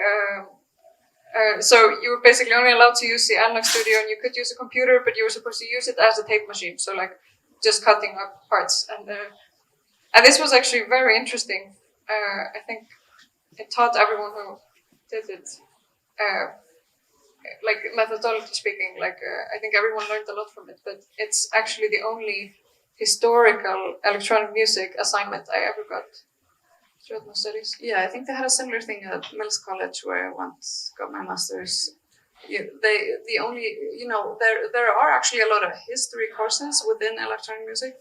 Speaker 5: so you were basically only allowed to use the Analog Studio, and you could use a computer, but you were supposed to use it as a tape machine. So like just cutting up parts. And this was actually very interesting. I think it taught everyone who did it, like methodology speaking, I think everyone learned a lot from it, but it's actually the only historical electronic music assignment I ever got throughout my studies.
Speaker 3: Yeah, I think they had a similar thing at Mills College, where I once got my master's there are actually a lot of history courses within electronic music,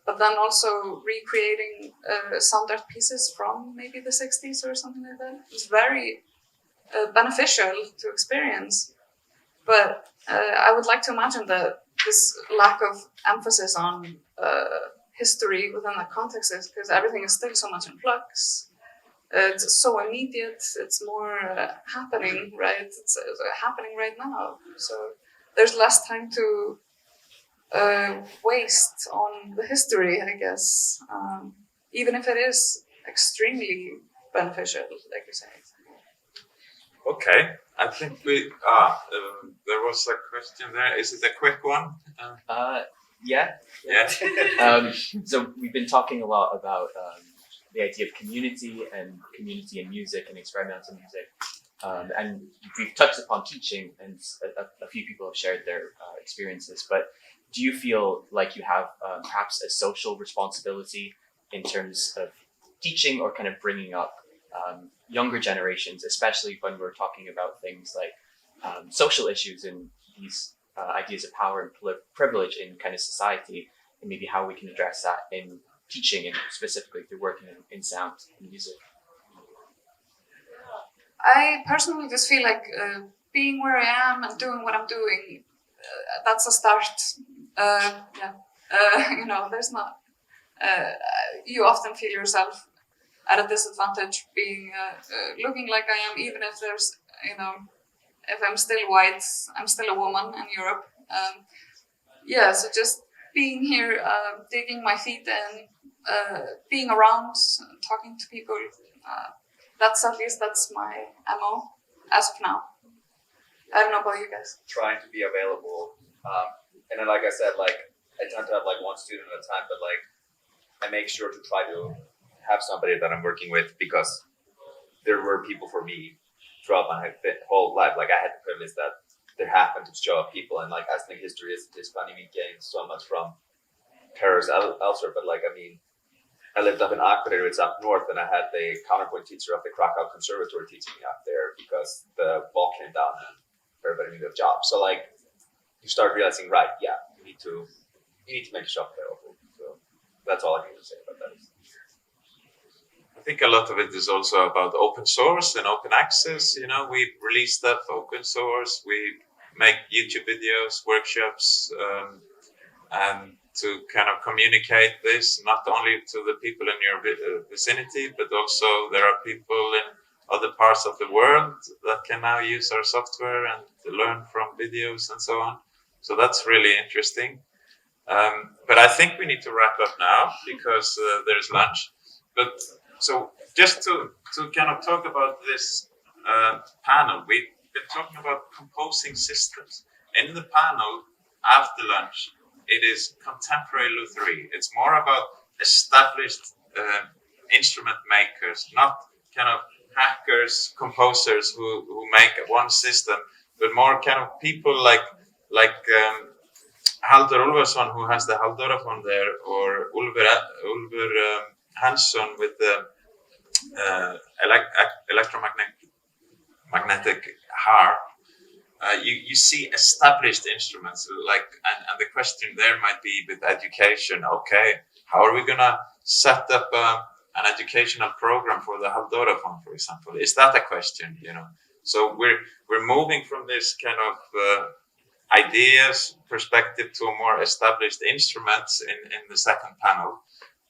Speaker 3: but then also recreating sound art pieces from maybe the 60s or something like that is very beneficial to experience. But I would like to imagine that this lack of emphasis on history within the context is because everything is still so much in flux. It's so immediate. It's more happening, right? It's happening right now. So there's less time to waste on the history, I guess. Even if it is extremely beneficial, like you say.
Speaker 1: Okay, I think we. There was a question there. Is it a quick one?
Speaker 14: Yeah.
Speaker 1: Yeah.
Speaker 14: So we've been talking a lot about the idea of community and music and experimental music, and we've touched upon teaching, and a few people have shared their experiences. But do you feel like you have perhaps a social responsibility in terms of teaching or kind of bringing up younger generations, especially when we're talking about things like social issues and these ideas of power and privilege in kind of society, and maybe how we can address that in teaching and specifically through working in sound and music?
Speaker 3: I personally just feel like being where I am and doing what I'm doing, that's a start. There's not. You often feel yourself at a disadvantage being looking like I am, even if there's, if I'm still white, I'm still a woman in Europe. So just being here, digging my feet in, being around, talking to people, that's my MO as of now. I don't know about you guys.
Speaker 9: Trying to be available. And then, like I said, I tend to have one student at a time, but I make sure to try to have somebody that I'm working with, because there were people for me throughout my whole life. I had the privilege that there happened to show up people, and I think history is funny. We gain so much from Paris elsewhere, but I lived up in Akureyri, it's up north, and I had the counterpoint teacher of the Krakow Conservatory teaching me up there because the wall came down and everybody needed a job. So you start realizing, right? Yeah, you need to make yourself available. So that's all I need to say about that.
Speaker 1: I think a lot of it is also about open source and open access. We release stuff open source. We make YouTube videos, workshops, and to kind of communicate this not only to the people in your vicinity, but also there are people in other parts of the world that can now use our software and learn from videos and so on. So that's really interesting. But I think we need to wrap up now because there's lunch. But so just to kind of talk about this panel, we've been talking about composing systems. In the panel after lunch, it is contemporary Lutherie. It's more about established instrument makers, not kind of hackers, composers who make one system, but more kind of people like Halldór Eldjárn, who has the Halldóraphone there, or Ulfur Hansson with the electromagnetic harp. You see established instruments, and the question there might be with education. Okay, how are we gonna set up an educational program for the Halldóraphone, for example? Is that a question? So we're moving from this kind of ideas perspective to a more established instruments in the second panel.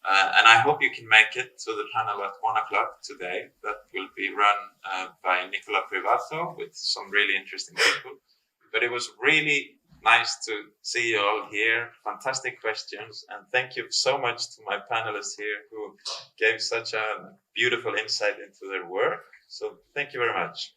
Speaker 1: And I hope you can make it to the panel at 1:00 today. That will be run by Nicola Privato with some really interesting people. But it was really nice to see you all here. Fantastic questions. And thank you so much to my panelists here who gave such a beautiful insight into their work. So thank you very much.